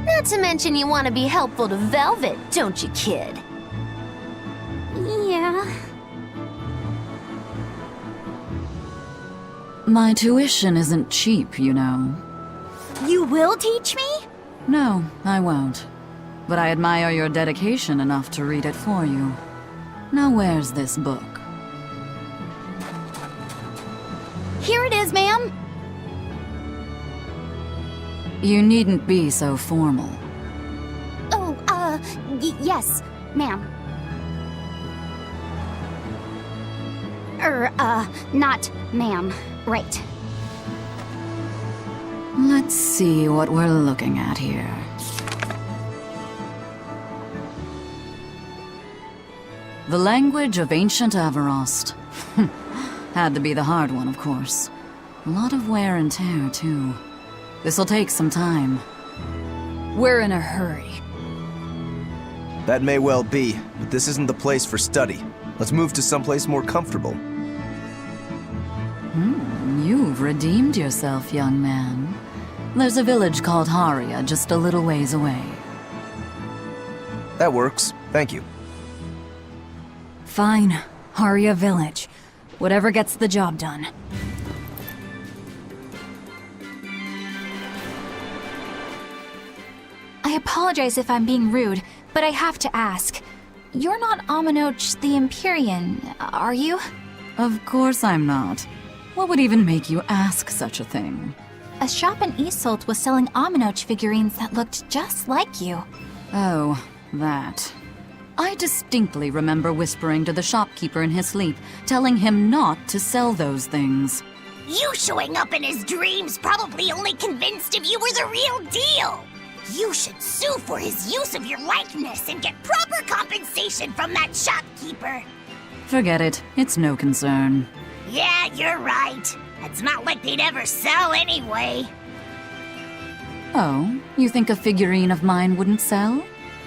Not to mention you want to be helpful to Velvet, don't you, kid? Yeah. My tuition isn't cheap, you know. You will teach me? No, I won't. But I admire your dedication enough to read it for you. Now where's this book? Here it is, ma'am. You needn't be so formal. Oh, yes, ma'am. Not ma'am. Right. Let's see what we're looking at here. The language of ancient Averost. Had to be the hard one, of course. A lot of wear and tear, too. This'll take some time. We're in a hurry. That may well be, but this isn't the place for study. Let's move to someplace more comfortable. You've redeemed yourself, young man. There's a village called Haria just a little ways away. That works. Thank you. Fine. Haria Village. Whatever gets the job done. I apologize if I'm being rude, but I have to ask. You're not Aminoch the Empyrean, are you? Of course I'm not. What would even make you ask such a thing? A shop in Isolt was selling Aminoch figurines that looked just like you. Oh, that. I distinctly remember whispering to the shopkeeper in his sleep, telling him not to sell those things. You showing up in his dreams probably only convinced him you were the real deal. You should sue for his use of your likeness and get proper compensation from that shopkeeper. Forget it. It's no concern. Yeah, you're right. It's not like they'd ever sell anyway. Oh, you think a figurine of mine wouldn't sell?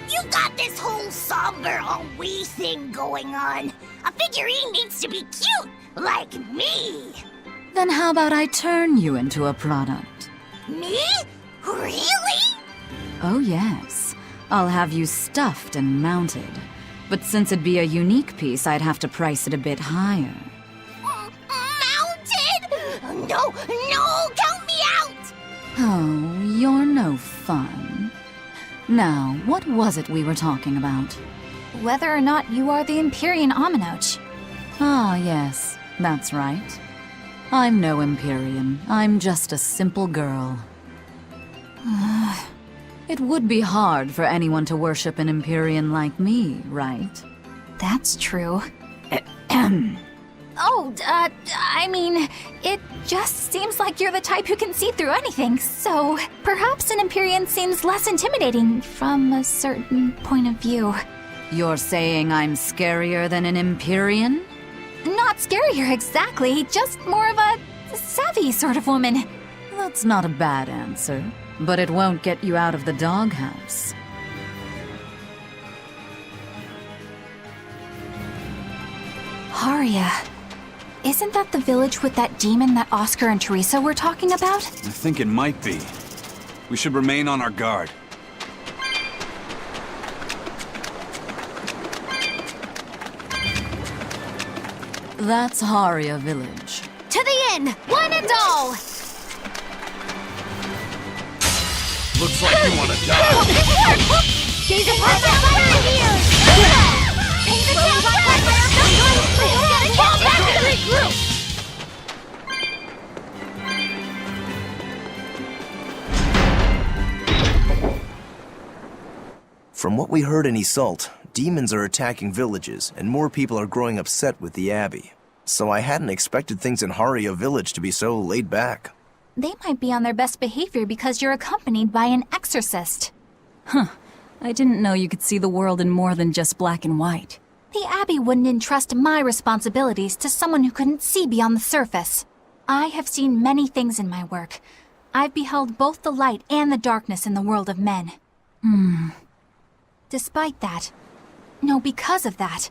You got this whole somber, all-we thing going on. A figurine needs to be cute, like me. Then how about I turn you into a product? Me? Really? Oh yes. I'll have you stuffed and mounted. But since it'd be a unique piece, I'd have to price it a bit higher. Mounted? No, count me out! Oh, you're no fun. Now, what was it we were talking about? Whether or not you are the Empyrean Aminoch. Ah, yes, that's right. I'm no Empyrean. I'm just a simple girl. It would be hard for anyone to worship an Empyrean like me, right? That's true. I mean, it just seems like you're the type who can see through anything, so perhaps an Empyrean seems less intimidating from a certain point of view. You're saying I'm scarier than an Empyrean? Not scarier exactly, just more of a savvy sort of woman. That's not a bad answer, but it won't get you out of the doghouse. Haria. Isn't that the village with that demon that Oscar and Teresa were talking about? I think it might be. We should remain on our guard. That's Haria village. To the inn, one and all! Looks like you want to die. Gaze upon the fire here! Pay the town by fire! Fall back to regroup! From what we heard in Iseult, demons are attacking villages, and more people are growing upset with the Abbey. So I hadn't expected things in Haria village to be so laid back. They might be on their best behavior because you're accompanied by an exorcist. Huh. I didn't know you could see the world in more than just black and white. The Abbey wouldn't entrust my responsibilities to someone who couldn't see beyond the surface. I have seen many things in my work. I've beheld both the light and the darkness in the world of men. Despite that, no, because of that,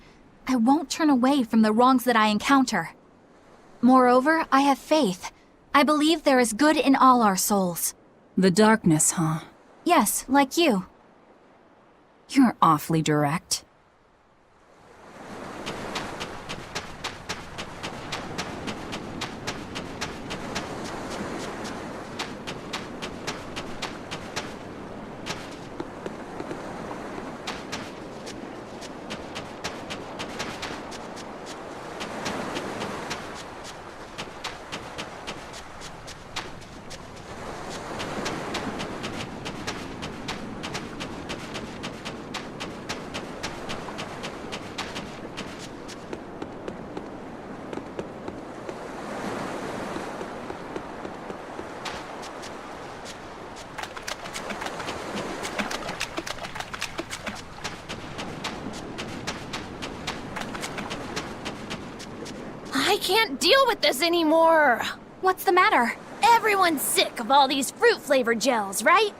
I won't turn away from the wrongs that I encounter. Moreover, I have faith. I believe there is good in all our souls. The darkness, huh? Yes, like you. You're awfully direct. I can't deal with this anymore. What's the matter? Everyone's sick of all these fruit-flavored gels, right?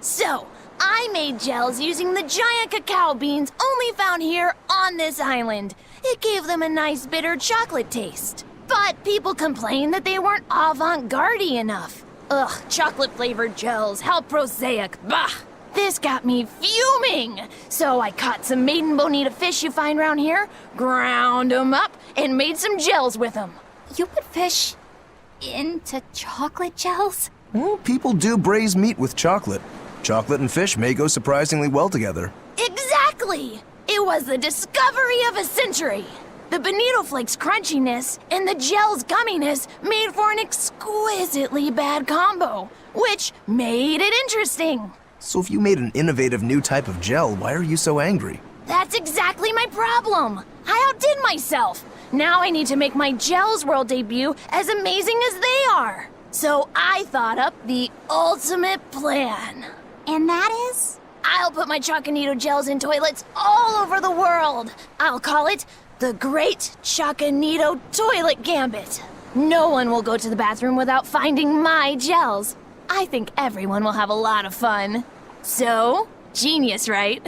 So, I made gels using the giant cacao beans only found here on this island. It gave them a nice bitter chocolate taste. But people complained that they weren't avant-garde enough. Ugh, chocolate-flavored gels, how prosaic, bah! This got me fuming! So I caught some maiden bonita fish you find around here, ground them up, and made some gels with them. You put fish into chocolate gels? Well, people do braise meat with chocolate. Chocolate and fish may go surprisingly well together. Exactly! It was the discovery of a century! The bonito flakes crunchiness and the gel's gumminess made for an exquisitely bad combo, which made it interesting. So if you made an innovative new type of gel, why are you so angry? That's exactly my problem. I outdid myself. Now I need to make my Gels World debut as amazing as they are. So I thought up the ultimate plan. And that is? I'll put my Chocanito gels in toilets all over the world. I'll call it the Great Chocanito Toilet Gambit. No one will go to the bathroom without finding my gels. I think everyone will have a lot of fun. So, genius, right?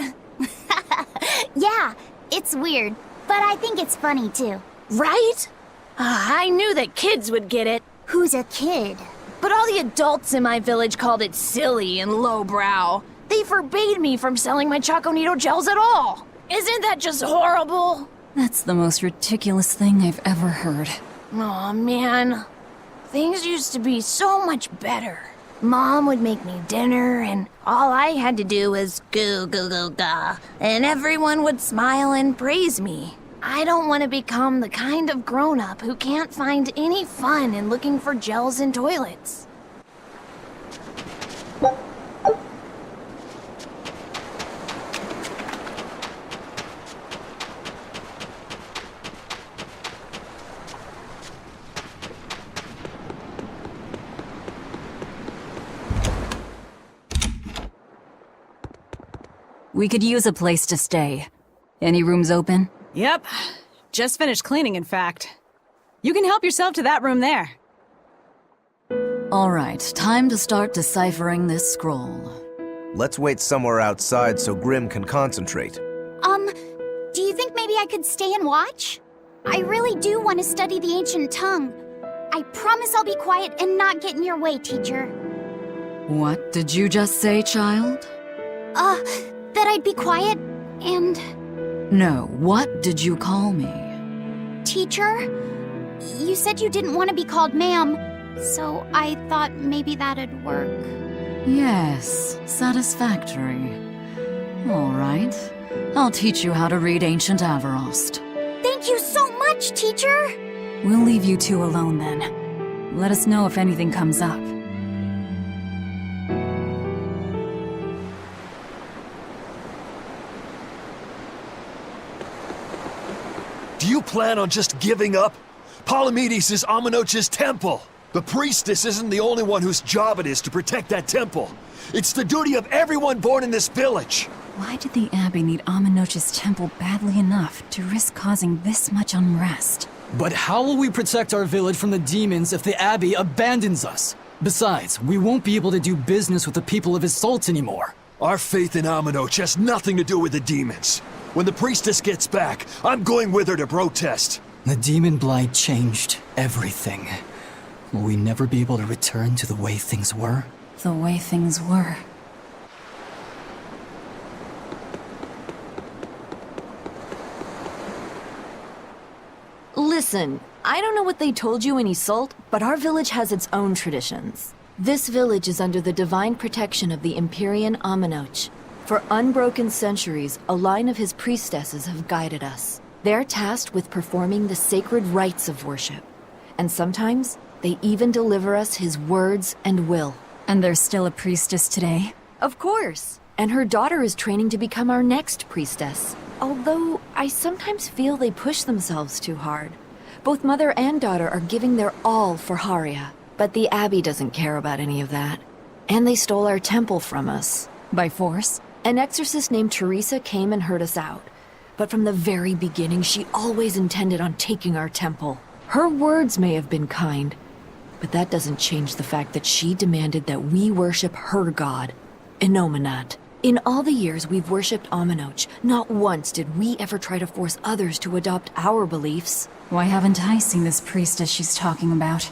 Yeah, it's weird, but I think it's funny too. Right? I knew that kids would get it. Who's a kid? But all the adults in my village called it silly and lowbrow. They forbade me from selling my Choconito gels at all. Isn't that just horrible? That's the most ridiculous thing I've ever heard. Aw, man. Things used to be so much better. Mom would make me dinner, and all I had to do was goo goo goo ga, and everyone would smile and praise me. I don't want to become the kind of grown-up who can't find any fun in looking for gels in toilets. We could use a place to stay. Any rooms open? Yep. Just finished cleaning, in fact. You can help yourself to that room there. All right, time to start deciphering this scroll. Let's wait somewhere outside so Grim can concentrate. Do you think maybe I could stay and watch? I really do want to study the ancient tongue. I promise I'll be quiet and not get in your way, teacher. What did you just say, child? That I'd be quiet and... No, what did you call me? Teacher? You said you didn't want to be called ma'am, so I thought maybe that'd work. Yes, satisfactory. All right, I'll teach you how to read Ancient Avarost. Thank you so much, teacher! We'll leave you two alone then. Let us know if anything comes up. Do you plan on just giving up? Palamides is Amenoch's temple. The priestess isn't the only one whose job it is to protect that temple. It's the duty of everyone born in this village. Why did the Abbey need Amenoch's temple badly enough to risk causing this much unrest? But how will we protect our village from the demons if the Abbey abandons us? Besides, we won't be able to do business with the people of Isolt anymore. Our faith in Amenoch has nothing to do with the demons. When the priestess gets back, I'm going with her to protest. The demon blight changed everything. Will we never be able to return to the way things were? The way things were. Listen, I don't know what they told you in Isolt, but our village has its own traditions. This village is under the divine protection of the Empyrean Amenoch. For unbroken centuries, a line of his priestesses have guided us. They're tasked with performing the sacred rites of worship. And sometimes, they even deliver us his words and will. And there's still a priestess today? Of course. And her daughter is training to become our next priestess. Although, I sometimes feel they push themselves too hard. Both mother and daughter are giving their all for Haria. But the Abbey doesn't care about any of that. And they stole our temple from us. By force? An exorcist named Teresa came and heard us out. But from the very beginning, she always intended on taking our temple. Her words may have been kind, but that doesn't change the fact that she demanded that we worship her god, Inominat. In all the years we've worshipped Amenoch, not once did we ever try to force others to adopt our beliefs. Why haven't I seen this priestess she's talking about?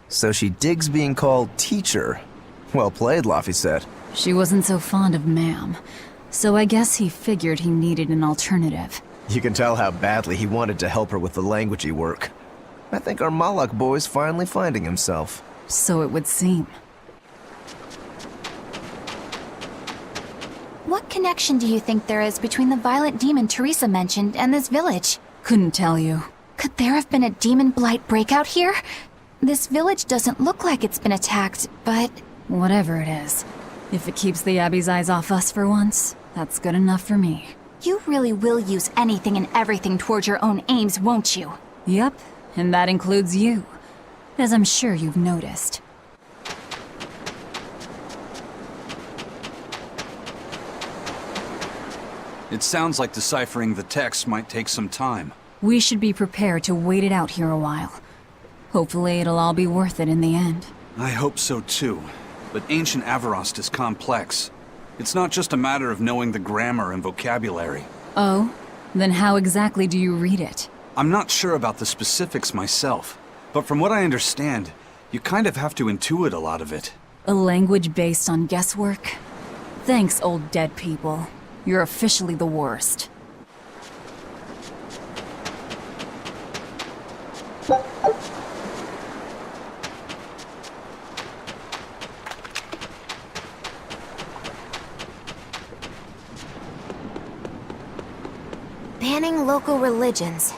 So she digs being called teacher. Well played, Laphicet. She wasn't so fond of ma'am, so I guess he figured he needed an alternative. You can tell how badly he wanted to help her with the languagey work. I think our Malak boy's finally finding himself. So it would seem. What connection do you think there is between the violent demon Teresa mentioned and this village? Couldn't tell you. Could there have been a demon blight breakout here? This village doesn't look like it's been attacked, but... Whatever it is, if it keeps the Abbey's eyes off us for once, that's good enough for me. You really will use anything and everything towards your own aims, won't you? Yep, and that includes you, as I'm sure you've noticed. It sounds like deciphering the text might take some time. We should be prepared to wait it out here a while. Hopefully it'll all be worth it in the end. I hope so too. But ancient Avarost is complex. It's not just a matter of knowing the grammar and vocabulary. Oh? Then how exactly do you read it? I'm not sure about the specifics myself, but from what I understand, you kind of have to intuit a lot of it. A language based on guesswork? Thanks, old dead people. You're officially the worst. Banning local religions.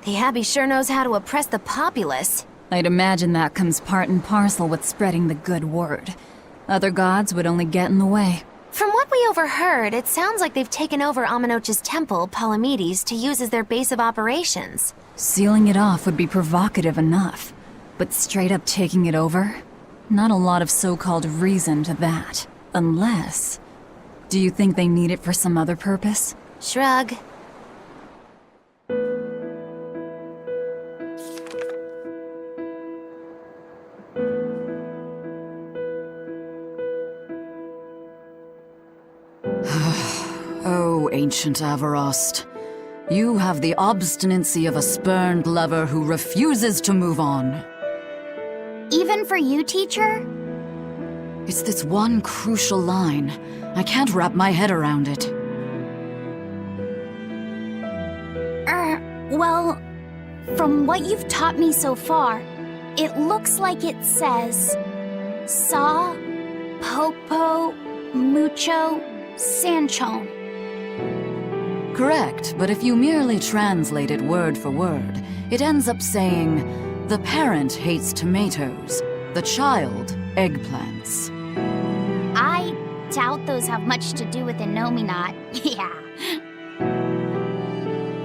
The Abbey sure knows how to oppress the populace. I'd imagine that comes part and parcel with spreading the good word. Other gods would only get in the way. From what we overheard, it sounds like they've taken over Amenoch's temple, Palamides, to use as their base of operations. Sealing it off would be provocative enough, but straight up taking it over? Not a lot of so-called reason to that. Unless... Do you think they need it for some other purpose? Shrug. Oh, ancient Avarost. You have the obstinacy of a spurned lover who refuses to move on. Even for you, teacher? It's this one crucial line. I can't wrap my head around it. Well, from what you've taught me so far, it looks like it says... Sa, Popo, Mucho, Sanchon. Correct, but if you merely translate it word for word, it ends up saying, the parent hates tomatoes, the child eggplants. I doubt those have much to do with Innominat. Yeah.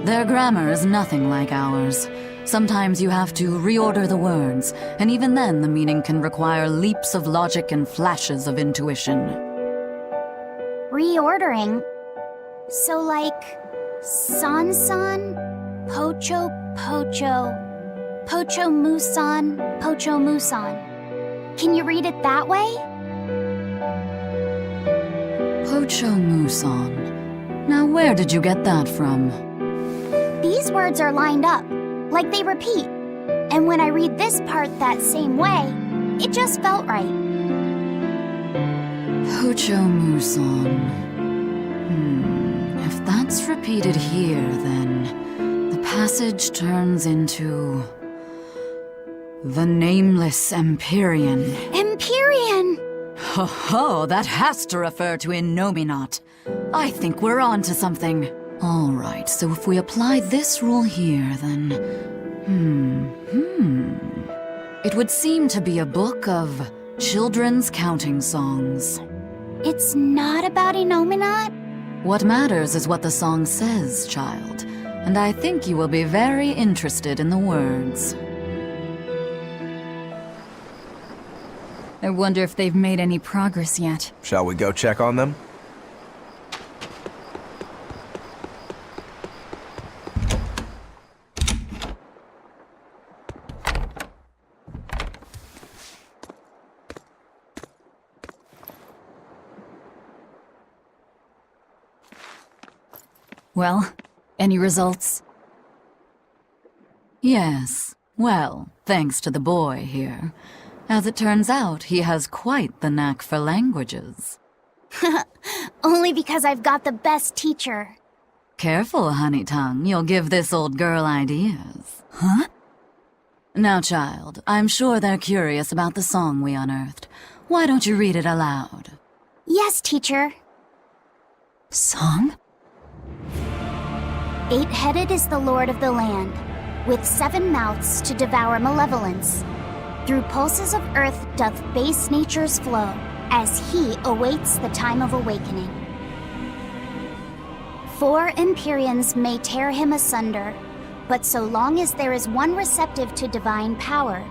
Their grammar is nothing like ours. Sometimes you have to reorder the words, and even then the meaning can require leaps of logic and flashes of intuition. Reordering? So like... San-san, Pocho Pocho, Pocho Musan, Pocho Musan. Can you read it that way? Pocho Musan. Now where did you get that from? These words are lined up, like they repeat. And when I read this part that same way, it just felt right. Pocho Musan. If that's repeated here, then the passage turns into... the Nameless Empyrean. Empyrean! Ho ho, that has to refer to Innominat. I think we're on to something. Alright, so if we apply this rule here, then... It would seem to be a book of children's counting songs. It's not about Innominat? What matters is what the song says, child. And I think you will be very interested in the words. I wonder if they've made any progress yet. Shall we go check on them? Well, any results? Yes. Well, thanks to the boy here. As it turns out, he has quite the knack for languages. Only because I've got the best teacher. Careful, honey tongue. You'll give this old girl ideas. Huh? Now, child, I'm sure they're curious about the song we unearthed. Why don't you read it aloud? Yes, teacher. Song? 8-headed is the lord of the land, with 7 mouths to devour malevolence. Through pulses of earth doth base nature's flow, as he awaits the time of awakening. 4 Empyreans may tear him asunder, but so long as there is one receptive to divine power,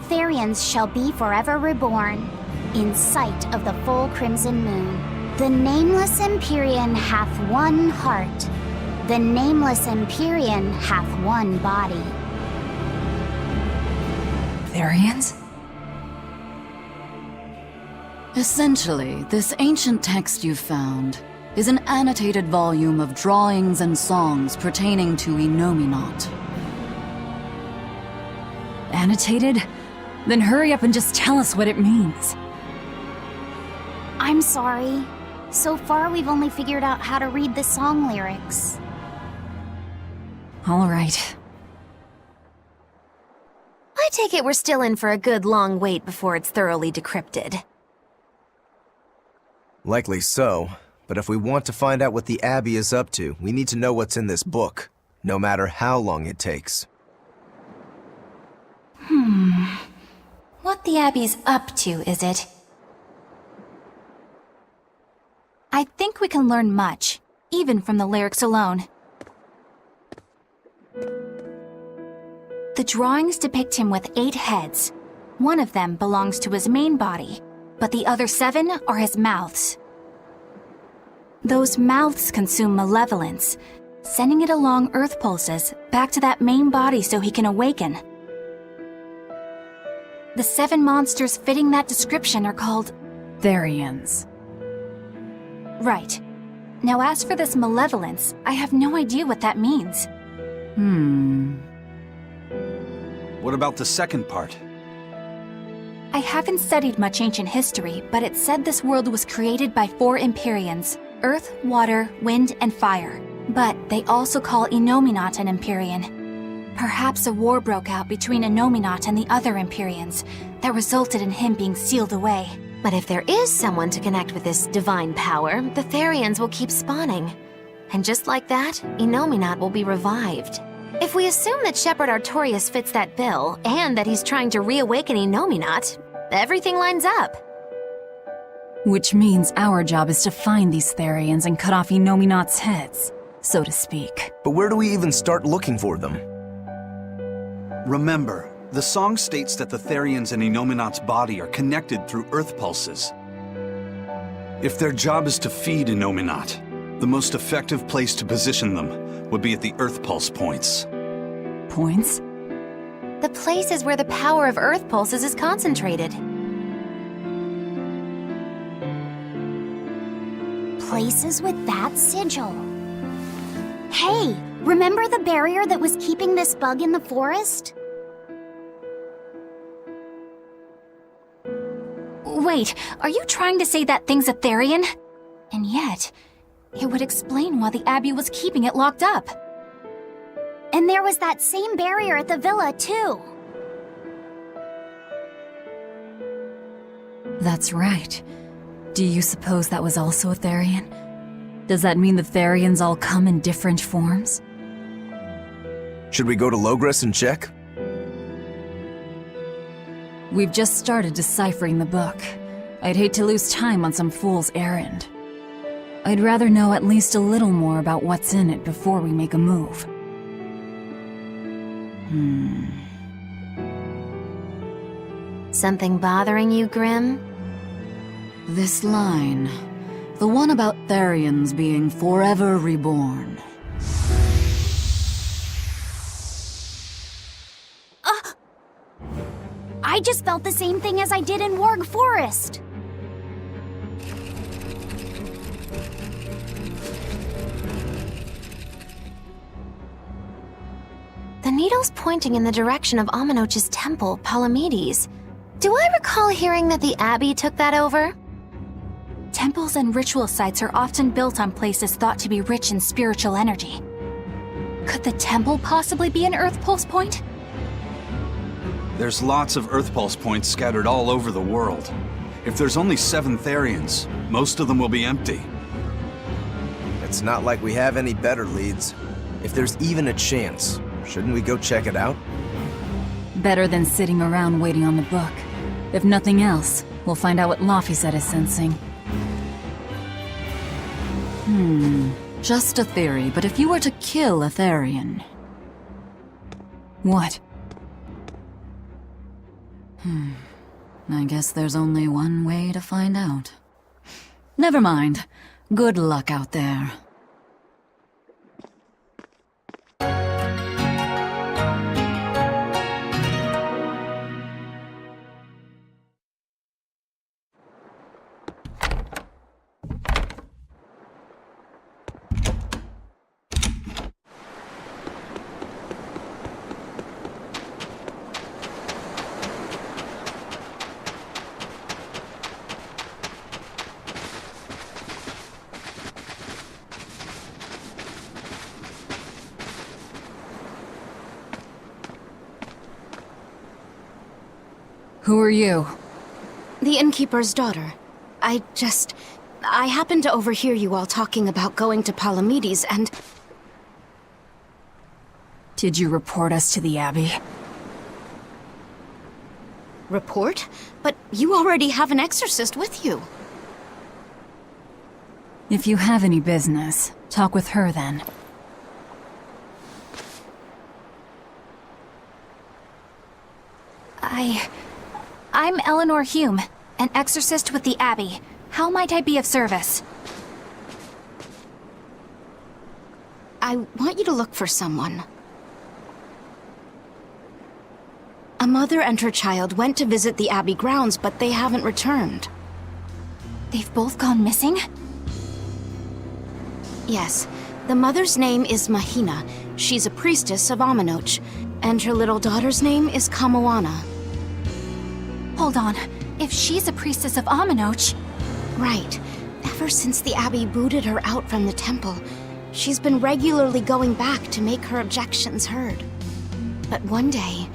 Therians shall be forever reborn, in sight of the full crimson moon. The nameless Empyrean hath one heart, the nameless Empyrean hath one body. Therians? Essentially, this ancient text you found is an annotated volume of drawings and songs pertaining to Innominat. Annotated? Then hurry up and just tell us what it means. I'm sorry. So far, we've only figured out how to read the song lyrics. All right. I take it we're still in for a good long wait before it's thoroughly decrypted. Likely so, but if we want to find out what the Abbey is up to, we need to know what's in this book, no matter how long it takes. What the Abbey's up to, is it? I think we can learn much, even from the lyrics alone. The drawings depict him with 8 heads. One of them belongs to his main body, but the other 7 are his mouths. Those mouths consume malevolence, sending it along Earth pulses back to that main body so he can awaken. The 7 monsters fitting that description are called Therians. Right. Now as for this malevolence, I have no idea what that means. What about the second part? I haven't studied much ancient history, but it said this world was created by 4 Empyreans: Earth, Water, Wind, and Fire. But they also call Innominat an Empyrean. Perhaps a war broke out between Innominat and the other Empyreans that resulted in him being sealed away. But if there is someone to connect with this divine power, the Therians will keep spawning. And just like that, Innominat will be revived. If we assume that Shepherd Artorius fits that bill, and that he's trying to reawaken Innominat, everything lines up. Which means our job is to find these Therians and cut off Innominat's heads, so to speak. But where do we even start looking for them? Remember, the song states that the Therians in Innominat's body are connected through Earth pulses. If their job is to feed Innominat, the most effective place to position them would be at the Earth pulse points. Points? The places where the power of Earth pulses is concentrated. Places with that sigil. Hey, remember the barrier that was keeping this bug in the forest? Wait, are you trying to say that thing's a Therian? And yet, it would explain why the Abbey was keeping it locked up. And there was that same barrier at the villa, too. That's right. Do you suppose that was also a Therian? Does that mean the Therians all come in different forms? Should we go to Logres and check? We've just started deciphering the book. I'd hate to lose time on some fool's errand. I'd rather know at least a little more about what's in it before we make a move. Something bothering you, Grim? This line. The one about Therians being forever reborn. I just felt the same thing as I did in Warg Forest. The needle's pointing in the direction of Amenoch's temple, Palamides. Do I recall hearing that the Abbey took that over? Temples and ritual sites are often built on places thought to be rich in spiritual energy. Could the temple possibly be an Earth Pulse point? There's lots of Earth pulse points scattered all over the world. If there's only 7 Therians, most of them will be empty. It's not like we have any better leads. If there's even a chance, shouldn't we go check it out? Better than sitting around waiting on the book. If nothing else, we'll find out what Laphicet is sensing. Just a theory, but if you were to kill a Therian... What? I guess there's only one way to find out. Never mind. Good luck out there. Who are you? The innkeeper's daughter. I happened to overhear you all talking about going to Palamides, and... Did you report us to the Abbey? Report? But you already have an exorcist with you. If you have any business, talk with her then. I'm Eleanor Hume, an exorcist with the Abbey. How might I be of service? I want you to look for someone. A mother and her child went to visit the Abbey grounds, but they haven't returned. They've both gone missing? Yes. The mother's name is Mahina. She's a priestess of Amanoch. And her little daughter's name is Kamoana. Hold on. If she's a priestess of Amanoch... Right. Ever since the Abbey booted her out from the temple, she's been regularly going back to make her objections heard. But one day,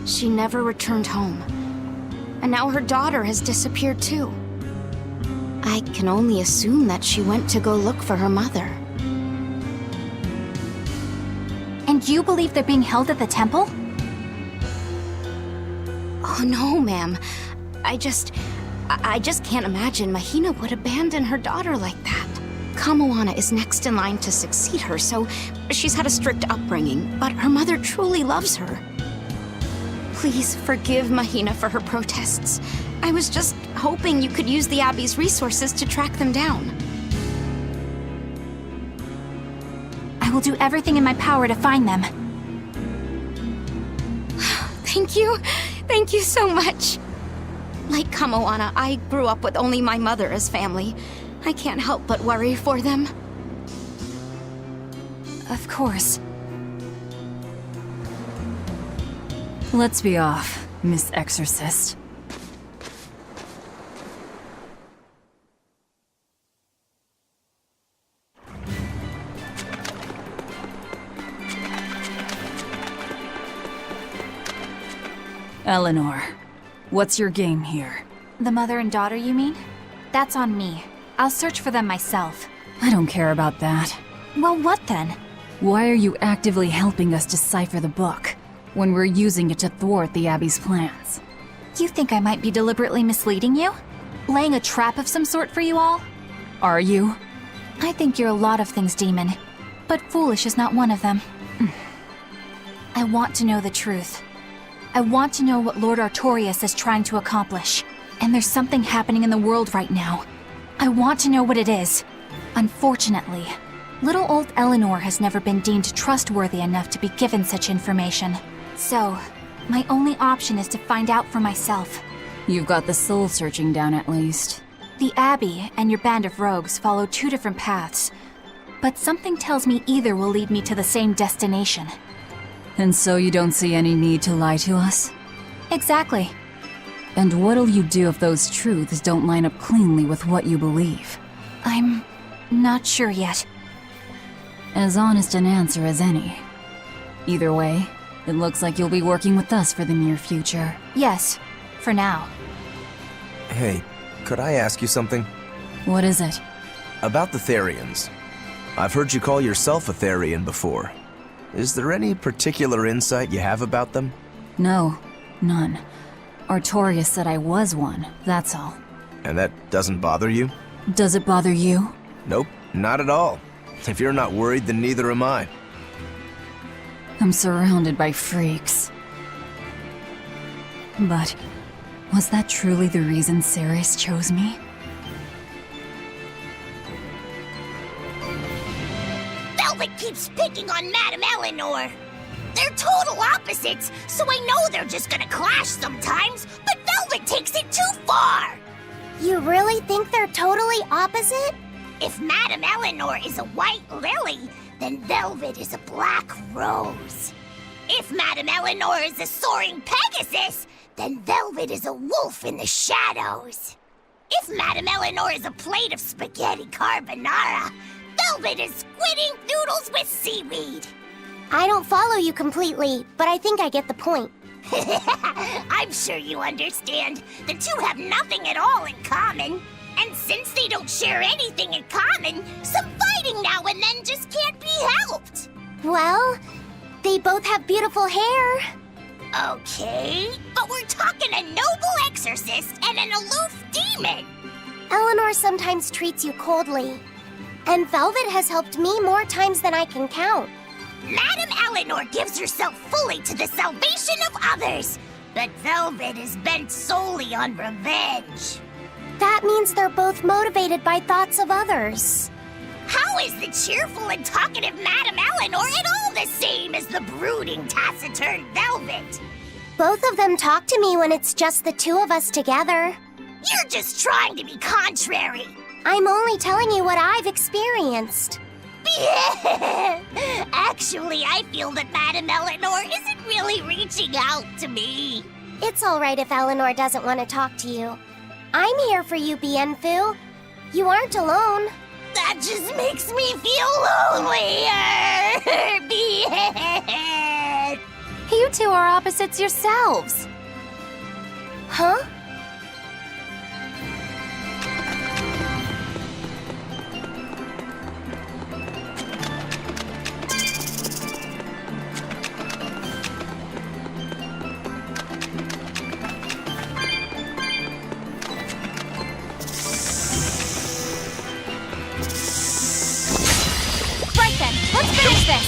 she never returned home. And now her daughter has disappeared too. I can only assume that she went to go look for her mother. And you believe they're being held at the temple? Oh no, ma'am. I just can't imagine Mahina would abandon her daughter like that. Kamoana is next in line to succeed her, so she's had a strict upbringing, but her mother truly loves her. Please forgive Mahina for her protests. I was just hoping you could use the Abbey's resources to track them down. I will do everything in my power to find them. Thank you. Thank you so much. Like Kamoana, I grew up with only my mother as family. I can't help but worry for them. Of course. Let's be off, Miss Exorcist. Eleanor, what's your game here? The mother and daughter, you mean? That's on me. I'll search for them myself. I don't care about that. Well, what then? Why are you actively helping us decipher the book, when we're using it to thwart the Abbey's plans? You think I might be deliberately misleading you? Laying a trap of some sort for you all? Are you? I think you're a lot of things, Demon. But foolish is not one of them. I want to know the truth. I want to know what Lord Artorias is trying to accomplish. And there's something happening in the world right now. I want to know what it is. Unfortunately, little old Eleanor has never been deemed trustworthy enough to be given such information. So, my only option is to find out for myself. You've got the soul searching down at least. The Abbey and your band of rogues follow two different paths. But something tells me either will lead me to the same destination. And so you don't see any need to lie to us? Exactly. And what'll you do if those truths don't line up cleanly with what you believe? I'm not sure yet. As honest an answer as any. Either way, it looks like you'll be working with us for the near future. Yes, for now. Hey, could I ask you something? What is it? About the Therians. I've heard you call yourself a Therian before. Is there any particular insight you have about them? No, none. Artorias said I was one, that's all. And that doesn't bother you? Does it bother you? Nope, not at all. If you're not worried, then neither am I. I'm surrounded by freaks. But was that truly the reason Ceres chose me? Velvet keeps picking on Madame Eleanor. They're total opposites, so I know they're just gonna clash sometimes, but Velvet takes it too far! You really think they're totally opposite? If Madame Eleanor is a white lily, then Velvet is a black rose. If Madame Eleanor is a soaring Pegasus, then Velvet is a wolf in the shadows. If Madame Eleanor is a plate of spaghetti carbonara, Velvet is squidding noodles with seaweed. I don't follow you completely, but I think I get the point. I'm sure you understand. The two have nothing at all in common. And since they don't share anything in common, some fighting now and then just can't be helped. Well, they both have beautiful hair. Okay, but we're talking a noble exorcist and an aloof demon. Eleanor sometimes treats you coldly. And Velvet has helped me more times than I can count. Madame Eleanor gives herself fully to the salvation of others, but Velvet is bent solely on revenge. That means they're both motivated by thoughts of others. How is the cheerful and talkative Madame Eleanor at all the same as the brooding, taciturn Velvet? Both of them talk to me when it's just the two of us together. You're just trying to be contrary. I'm only telling you what I've experienced. Actually, I feel that Madame Eleanor isn't really reaching out to me. It's all right if Eleanor doesn't want to talk to you. I'm here for you, Bienfu. You aren't alone. That just makes me feel lonelier. Bien. You two are opposites yourselves. Huh? Let's finish this!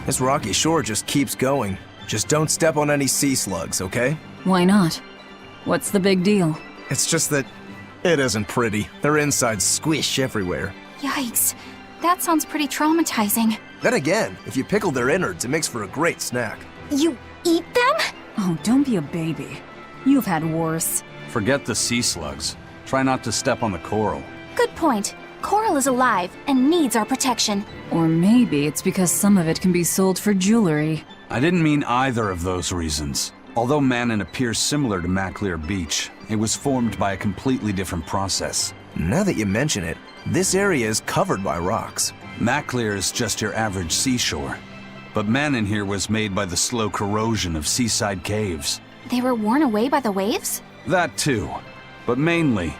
This rocky shore just keeps going. Just don't step on any sea slugs, okay? Why not? What's the big deal? It's just that it isn't pretty. Their insides squish everywhere. Yikes. That sounds pretty traumatizing. Then again, if you pickle their innards, it makes for a great snack. You eat them? Oh, don't be a baby. You've had worse. Forget the sea slugs. Try not to step on the coral. Good point. Coral is alive and needs our protection. Or maybe it's because some of it can be sold for jewelry. I didn't mean either of those reasons. Although Manon appears similar to Maclear Beach, it was formed by a completely different process. Now that you mention it, this area is covered by rocks. Maclear is just your average seashore. But Manon here was made by the slow corrosion of seaside caves. They were worn away by the waves? That too. But mainly,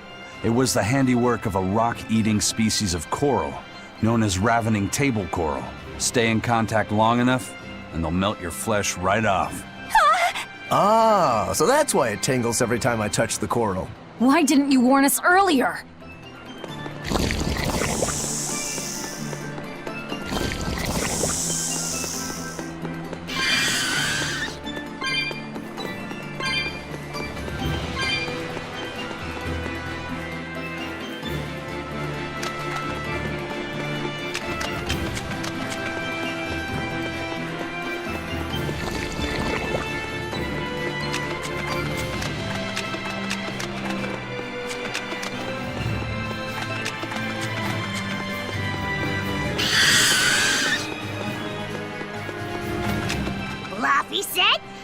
it was the handiwork of a rock-eating species of coral, known as ravening table coral. Stay in contact long enough, and they'll melt your flesh right off. Ah, so that's why it tingles every time I touch the coral. Why didn't you warn us earlier?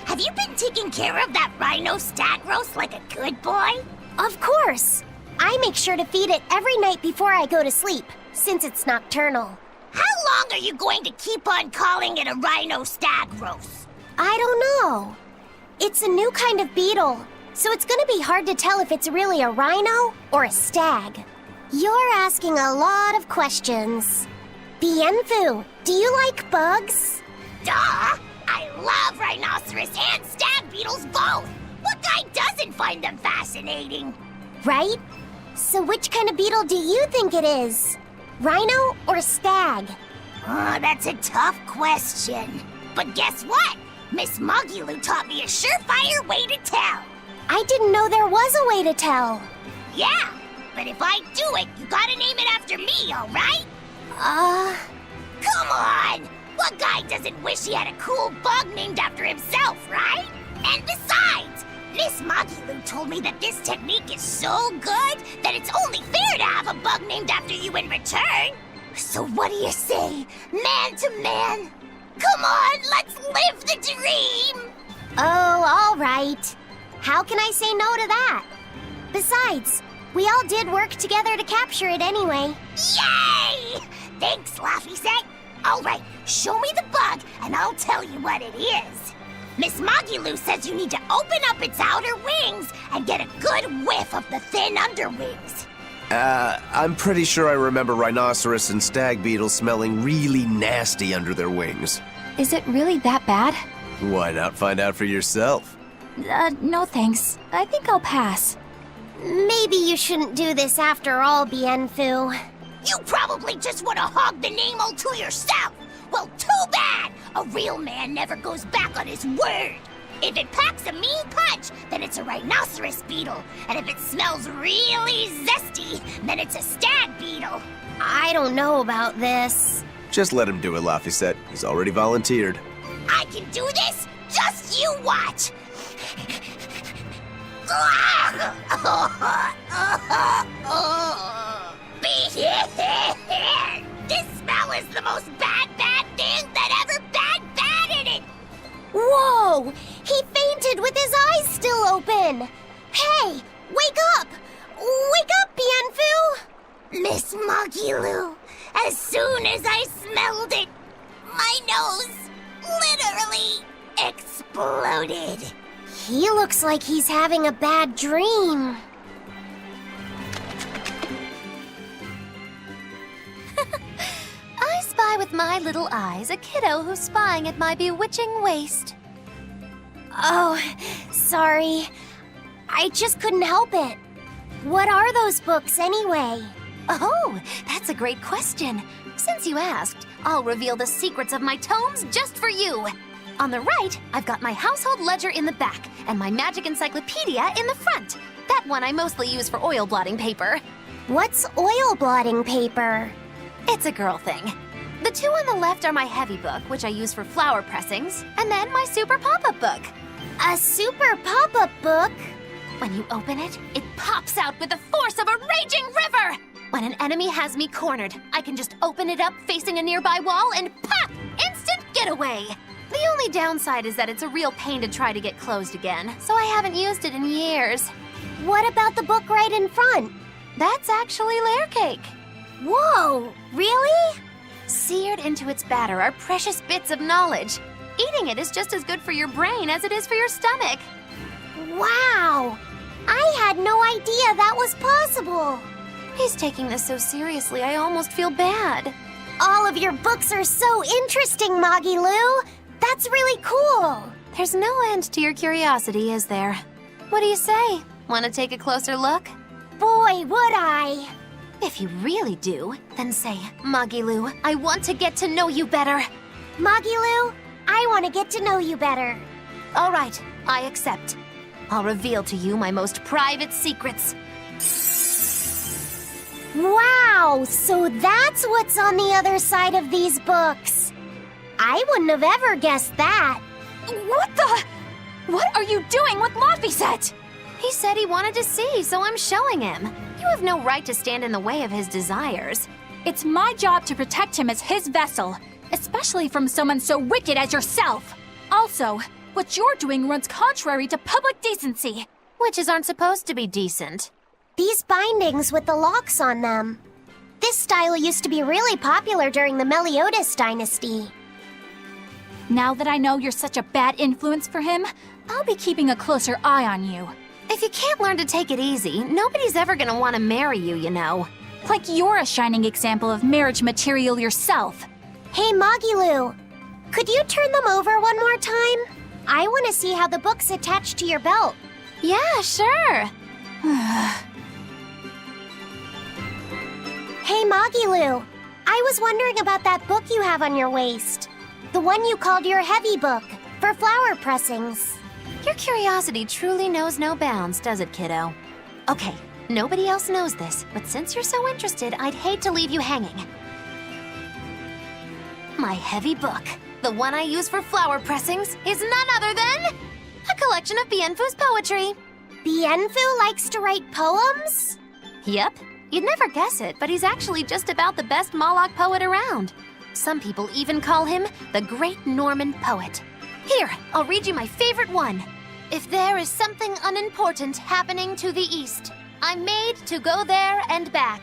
Have you been taking care of that rhino stag roast like a good boy? Of course. I make sure to feed it every night before I go to sleep, since it's nocturnal. How long are you going to keep on calling it a rhino stag roast? I don't know. It's a new kind of beetle, so it's gonna be hard to tell if it's really a rhino or a stag. You're asking a lot of questions. Bienfu, do you like bugs? Duh! I love rhinoceros and stag beetles both! What guy doesn't find them fascinating? Right? So which kind of beetle do you think it is? Rhino or stag? Oh, that's a tough question. But guess what? Miss Mogulu taught me a surefire way to tell. I didn't know there was a way to tell. Yeah, but if I do it, you gotta name it after me, alright? Come on! What guy doesn't wish he had a cool bug named after himself, right? And besides, Miss Mogulu told me that this technique is so good that it's only fair to have a bug named after you in return. So what do you say, man to man? Come on, let's live the dream! Oh, all right. How can I say no to that? Besides, we all did work together to capture it anyway. Yay! Thanks, Laffy Set. All right, show me the bug, and I'll tell you what it is. Miss Mogulu says you need to open up its outer wings and get a good whiff of the thin underwings. I'm pretty sure I remember rhinoceros and stag beetles smelling really nasty under their wings. Is it really that bad? Why not find out for yourself? No thanks. I think I'll pass. Maybe you shouldn't do this after all, Bienfu. You probably just want to hog the name all to yourself. Well, too bad! A real man never goes back on his word. If it packs a mean punch, then it's a rhinoceros beetle. And if it smells really zesty, then it's a stag beetle. I don't know about this. Just let him do it, Laffy. He's already volunteered. I can do this? Just you watch! This smell is the most bad thing that ever bad in it! Whoa! He fainted with his eyes still open! Hey! Wake up! Wake up, Bienfu! Miss Mogulu, as soon as I smelled it, my nose literally exploded. He looks like he's having a bad dream. I spy with my little eyes a kiddo who's spying at my bewitching waist. Oh, sorry. I just couldn't help it. What are those books anyway? Oh, that's a great question. Since you asked, I'll reveal the secrets of my tomes just for you. On the right, I've got my household ledger in the back and my magic encyclopedia in the front. That one I mostly use for oil blotting paper. What's oil blotting paper? It's a girl thing. The two on the left are my heavy book, which I use for flower pressings, and then my super pop-up book. A super pop-up book? When you open it, it pops out with the force of a raging river! When an enemy has me cornered, I can just open it up facing a nearby wall and pop! Instant getaway! The only downside is that it's a real pain to try to get closed again, so I haven't used it in years. What about the book right in front? That's actually layer cake. Whoa, really? Seared into its batter are precious bits of knowledge. Eating it is just as good for your brain as it is for your stomach. Wow! I had no idea that was possible. He's taking this so seriously, I almost feel bad. All of your books are so interesting, Mogulu. That's really cool. There's no end to your curiosity, is there? What do you say? Want to take a closer look? Boy, would I. If you really do, then say, Mogulu, I want to get to know you better. Mogulu, I want to get to know you better. All right, I accept. I'll reveal to you my most private secrets. Wow, so that's what's on the other side of these books. I wouldn't have ever guessed that. What the? What are you doing with Laffy? He said he wanted to see, so I'm showing him. You have no right to stand in the way of his desires. It's my job to protect him as his vessel, especially from someone so wicked as yourself. Also, what you're doing runs contrary to public decency. Witches aren't supposed to be decent. These bindings with the locks on them. This style used to be really popular during the Meliodas dynasty. Now that I know you're such a bad influence for him, I'll be keeping a closer eye on you. If you can't learn to take it easy, nobody's ever gonna want to marry you, you know. Like you're a shining example of marriage material yourself. Hey, Magilu, could you turn them over one more time? I want to see how the book's attached to your belt. Yeah, sure. Hey, Magilu, I was wondering about that book you have on your waist. The one you called your heavy book, for flower pressings. Your curiosity truly knows no bounds, does it, kiddo? Okay, nobody else knows this, but since you're so interested, I'd hate to leave you hanging. My heavy book, the one I use for flower pressings, is none other than a collection of Bienfu's poetry. Bienfu likes to write poems? Yep. You'd never guess it, but he's actually just about the best Moloch poet around. Some people even call him the Great Norman Poet. Here, I'll read you my favorite one. If there is something unimportant happening to the east, I'm made to go there and back.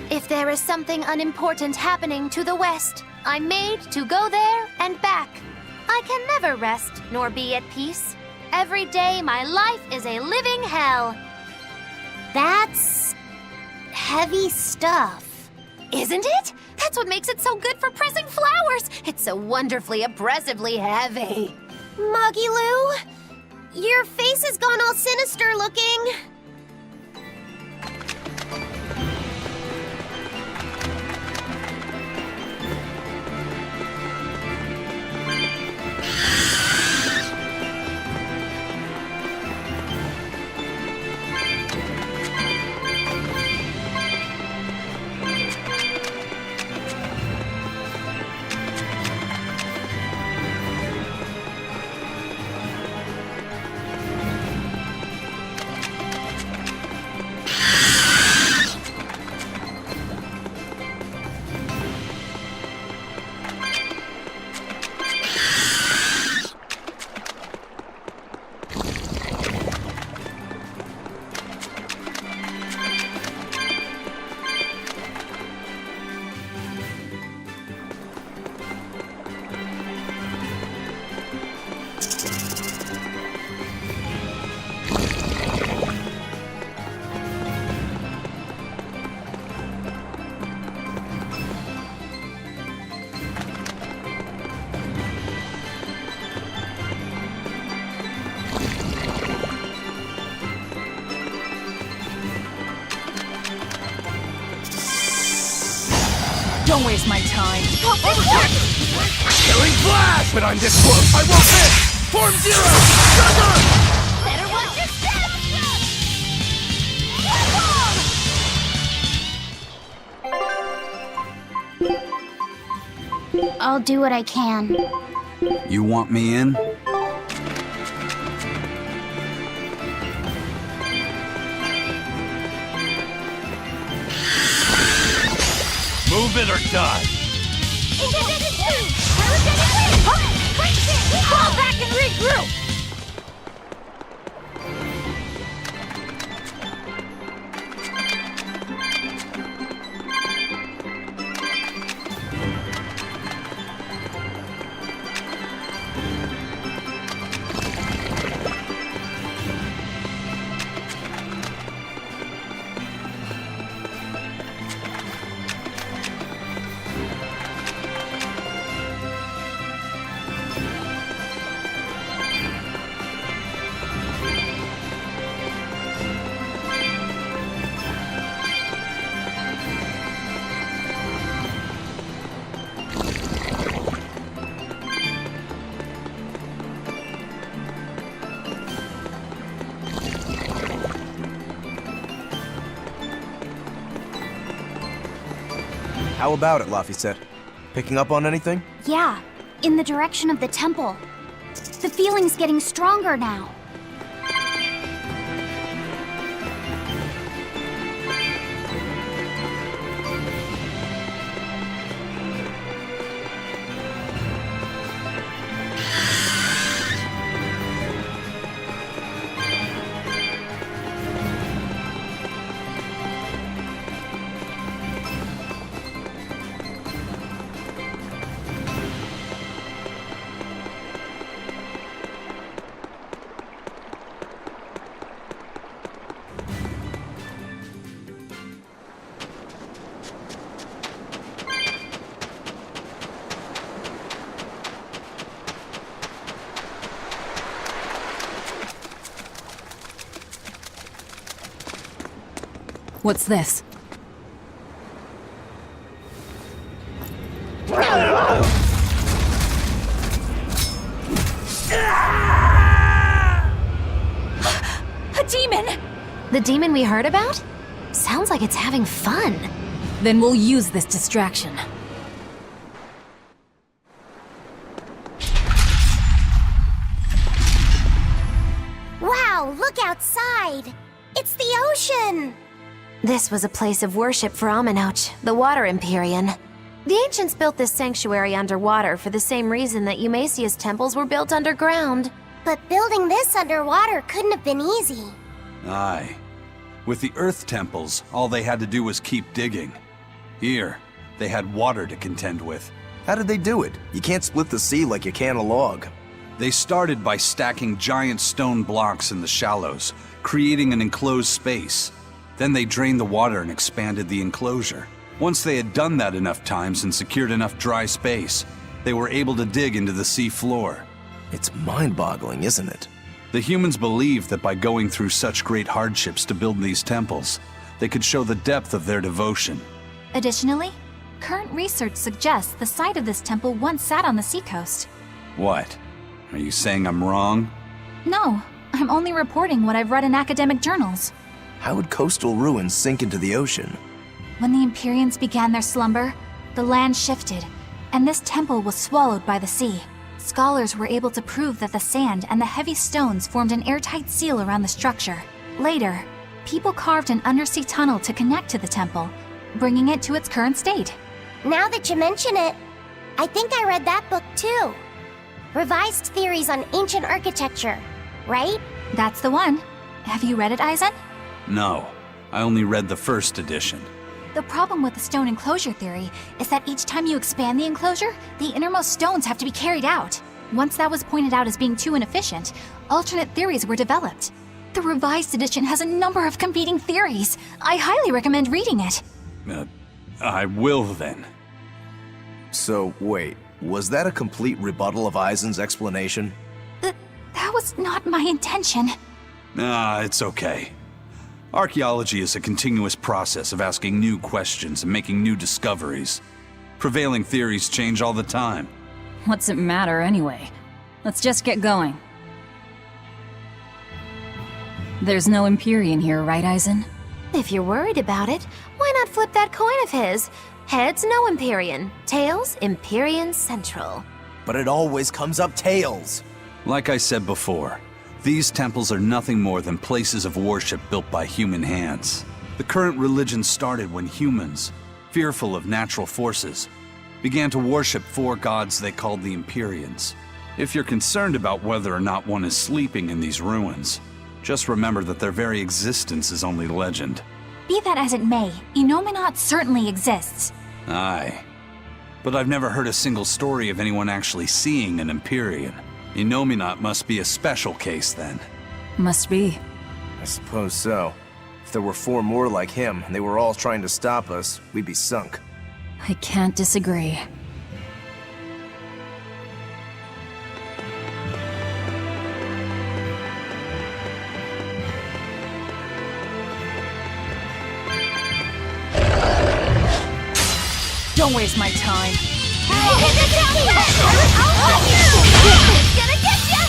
If there is something unimportant happening to the west, I'm made to go there and back. I can never rest nor be at peace. Every day my life is a living hell. That's heavy stuff. Isn't it? That's what makes it so good for pressing flowers. It's so wonderfully, oppressively heavy. Magilu, your face has gone all sinister looking. Don't waste my time. Killing flash! But I'm this close, I won't miss! Form zero! Trigger! Better watch your step! I'll do what I can. You want me in? Move it or die! Fall back and regroup! How about it, Laphicet? Picking up on anything? Yeah, in the direction of the temple. The feeling's getting stronger now. What's this? A demon! The demon we heard about? Sounds like it's having fun. Then we'll use this distraction. Wow, look outside! It's the ocean! This was a place of worship for Amenoch, the Water Empyrean. The ancients built this sanctuary underwater for the same reason that Eumasia's temples were built underground. But building this underwater couldn't have been easy. Aye. With the Earth temples, all they had to do was keep digging. Here, they had water to contend with. How did they do it? You can't split the sea like you can a log. They started by stacking giant stone blocks in the shallows, creating an enclosed space. Then they drained the water and expanded the enclosure. Once they had done that enough times and secured enough dry space, they were able to dig into the sea floor. It's mind-boggling, isn't it? The humans believed that by going through such great hardships to build these temples, they could show the depth of their devotion. Additionally, current research suggests the site of this temple once sat on the seacoast. What? Are you saying I'm wrong? No, I'm only reporting what I've read in academic journals. How would coastal ruins sink into the ocean? When the Empyreans began their slumber, the land shifted, and this temple was swallowed by the sea. Scholars were able to prove that the sand and the heavy stones formed an airtight seal around the structure. Later, people carved an undersea tunnel to connect to the temple, bringing it to its current state. Now that you mention it, I think I read that book too. Revised Theories on Ancient Architecture, right? That's the one. Have you read it, Aizen? No, I only read the first edition. The problem with the stone enclosure theory is that each time you expand the enclosure, the innermost stones have to be carried out. Once that was pointed out as being too inefficient, alternate theories were developed. The revised edition has a number of competing theories. I highly recommend reading it. I will then. So, wait, was that a complete rebuttal of Aizen's explanation? That was not my intention. It's okay. Archaeology is a continuous process of asking new questions and making new discoveries. Prevailing theories change all the time. What's it matter anyway? Let's just get going. There's no Empyrean here, right, Aizen? If you're worried about it, why not flip that coin of his? Heads, no Empyrean. Tails, Empyrean Central. But it always comes up tails. Like I said before, these temples are nothing more than places of worship built by human hands. The current religion started when humans, fearful of natural forces, began to worship four gods they called the Empyreans. If you're concerned about whether or not one is sleeping in these ruins, just remember that their very existence is only legend. Be that as it may, Inominat certainly exists. Aye. But I've never heard a single story of anyone actually seeing an Empyrean. Inominat must be a special case, then. Must be. I suppose so. If there were four more like him, and they were all trying to stop us, we'd be sunk. I can't disagree. Don't waste my time. It's gonna get ya!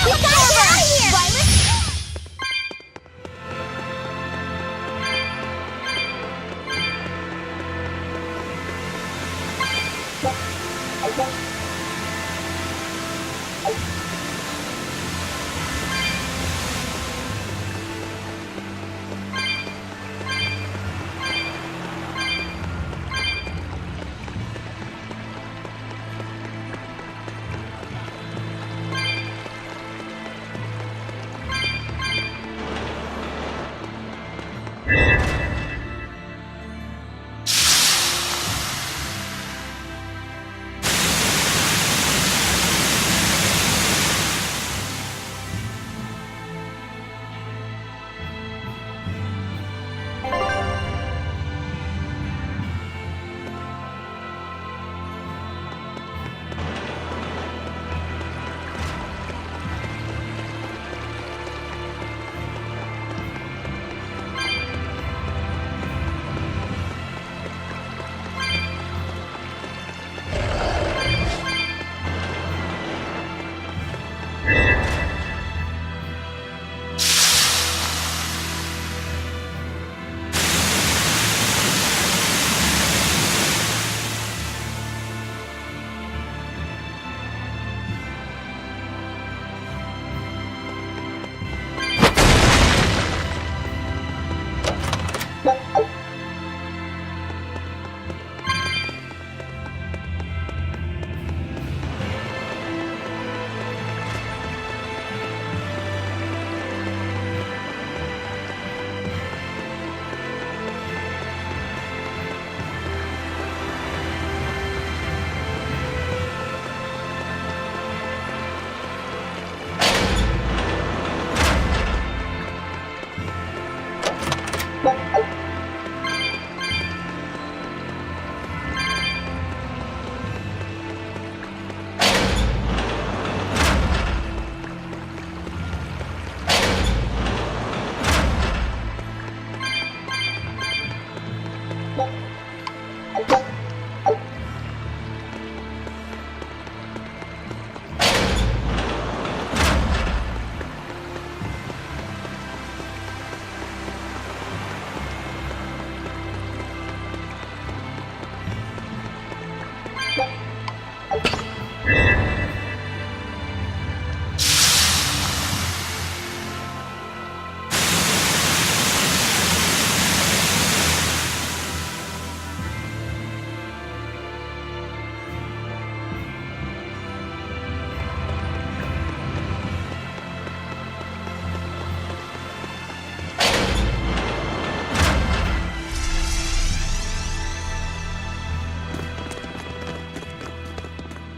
We gotta get out of here! Violet!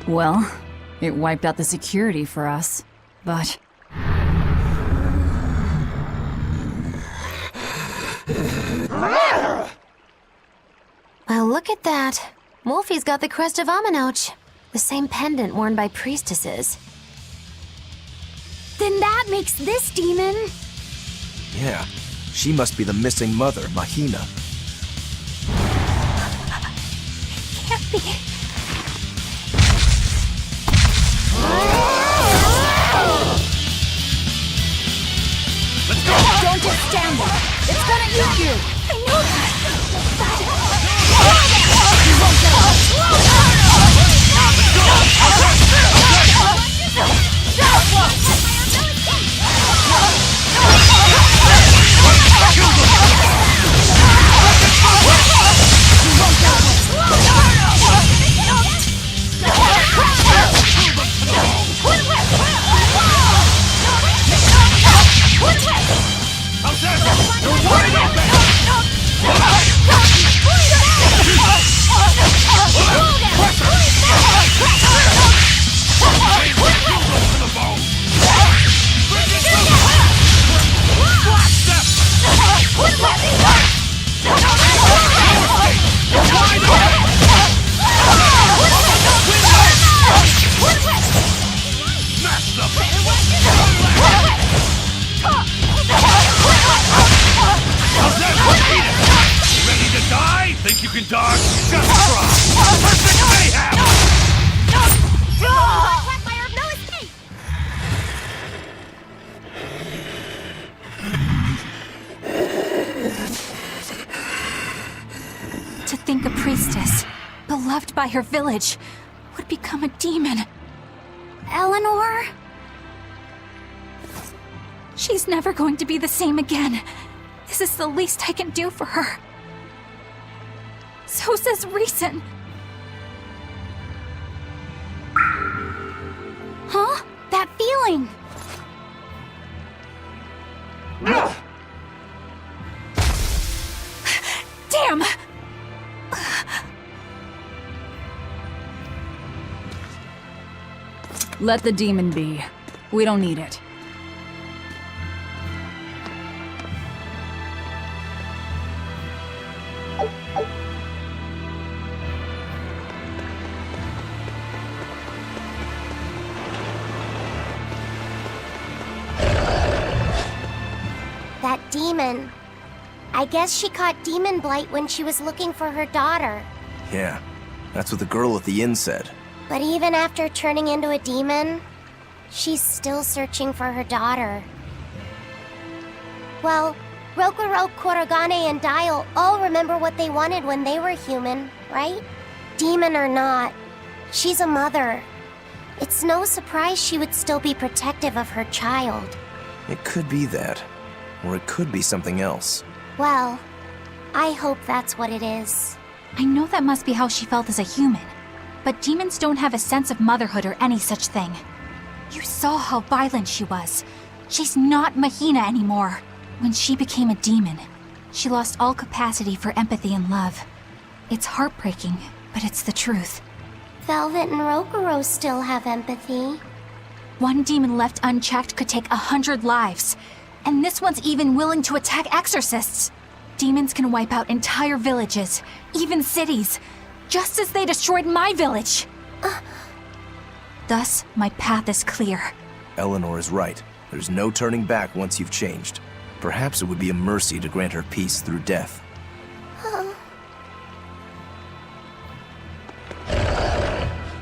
Well, it wiped out the security for us, but... Well, look at that. Wolfie's got the crest of Aminoch. The same pendant worn by priestesses. Then that makes this demon... Yeah, she must be the missing mother, Mahina. Can't be. Let's go! Don't just stand there. It's gonna eat you. I know that. Think you can dodge? Just try! Perfect mayhem! To think a priestess, beloved by her village, would become a demon. Eleanor? She's never going to be the same again. This is the least I can do for her. So says reason. Huh? That feeling! Damn! Let the demon be. We don't need it. That demon. I guess she caught demon blight when she was looking for her daughter. Yeah, that's what the girl at the inn said. But even after turning into a demon, she's still searching for her daughter. Well, Rokurok, Korogane, and Dial all remember what they wanted when they were human, right? Demon or not, she's a mother. It's no surprise she would still be protective of her child. It could be that. Or it could be something else. Well, I hope that's what it is. I know that must be how she felt as a human. But demons don't have a sense of motherhood or any such thing. You saw how violent she was. She's not Mahina anymore. When she became a demon, she lost all capacity for empathy and love. It's heartbreaking, but it's the truth. Velvet and Rokuro still have empathy. One demon left unchecked could take 100 lives. And this one's even willing to attack exorcists. Demons can wipe out entire villages, even cities, just as they destroyed my village. Thus, my path is clear. Eleanor is right. There's no turning back once you've changed. Perhaps it would be a mercy to grant her peace through death.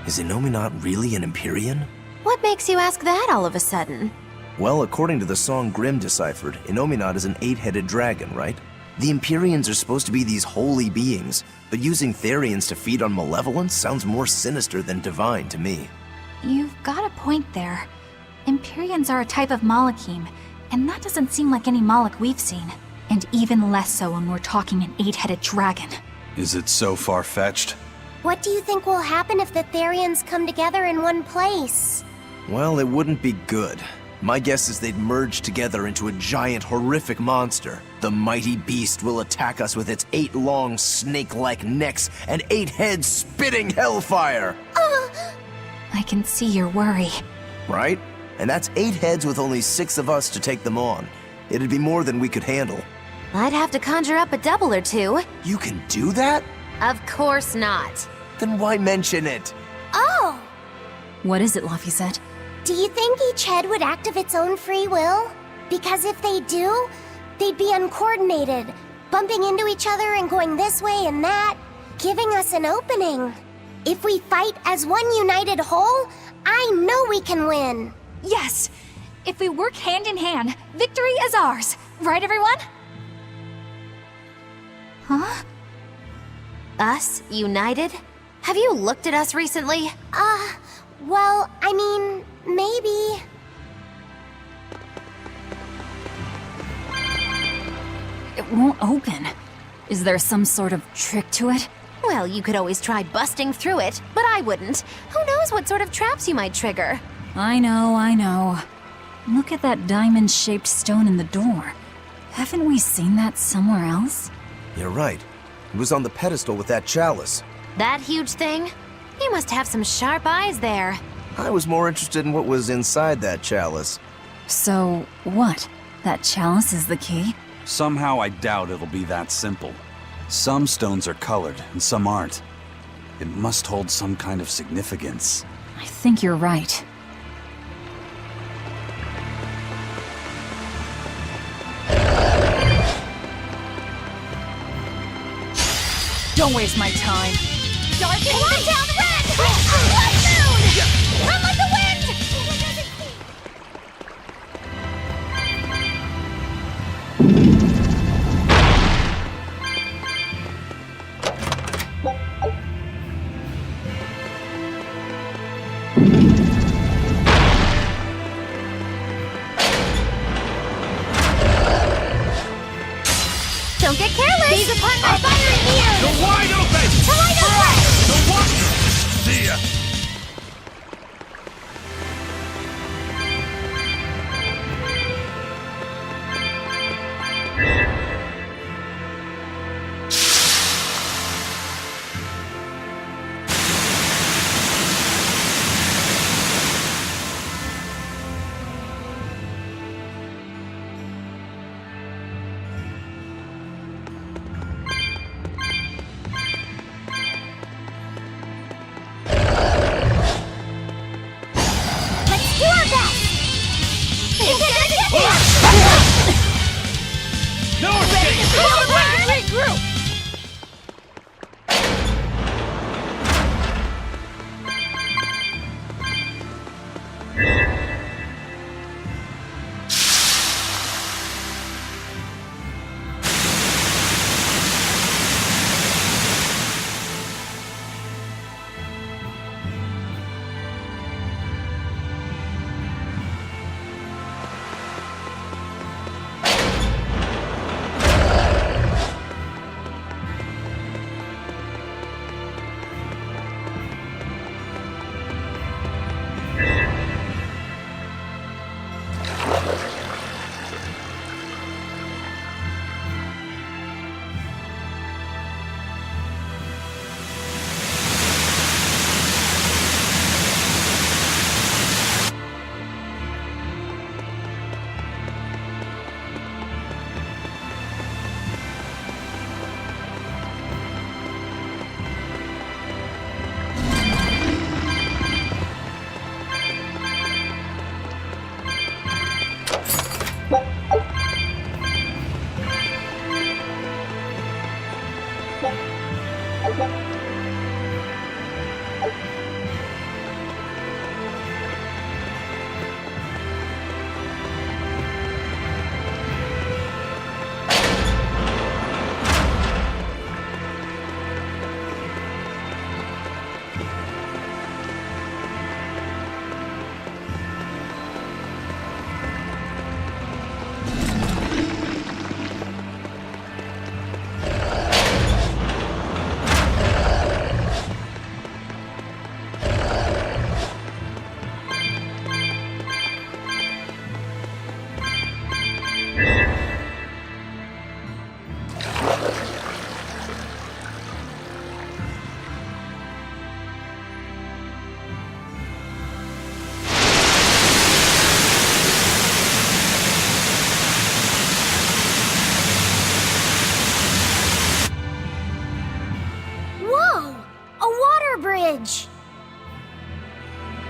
Is Innominat really an Empyrean? What makes you ask that all of a sudden? Well, according to the song Grimm deciphered, Innominat is an 8-headed dragon, right? The Empyreans are supposed to be these holy beings, but using Therians to feed on malevolence sounds more sinister than divine to me. You've got a point there. Empyreans are a type of Malachim, and that doesn't seem like any Malach we've seen. And even less so when we're talking an 8-headed dragon. Is it so far-fetched? What do you think will happen if the Therians come together in one place? Well, it wouldn't be good. My guess is they'd merge together into a giant, horrific monster. The mighty beast will attack us with its 8 long, snake-like necks and 8 heads spitting hellfire! I can see your worry. Right? And that's 8 heads with only 6 of us to take them on. It'd be more than we could handle. I'd have to conjure up a double or two. You can do that? Of course not. Then why mention it? Oh! What is it, Laphicet? Do you think each head would act of its own free will? Because if they do, they'd be uncoordinated, bumping into each other and going this way and that, giving us an opening. If we fight as one united whole, I know we can win. Yes! If we work hand in hand, victory is ours. Right, everyone? Huh? Us, united? Have you looked at us recently? Well, I mean, maybe. It won't open. Is there some sort of trick to it? Well, you could always try busting through it, but I wouldn't. Who knows what sort of traps you might trigger? I know. Look at that diamond-shaped stone in the door. Haven't we seen that somewhere else? You're right. It was on the pedestal with that chalice. That huge thing? You must have some sharp eyes there. I was more interested in what was inside that chalice. So, what? That chalice is the key? Somehow I doubt it'll be that simple. Some stones are colored and some aren't. It must hold some kind of significance. I think you're right. Don't waste my time. Darken light down red! Blood moon! Run like the wind! Don't get careless! Gaze upon my fiery mirror! You're wide open! Till I know what! The what? See ya!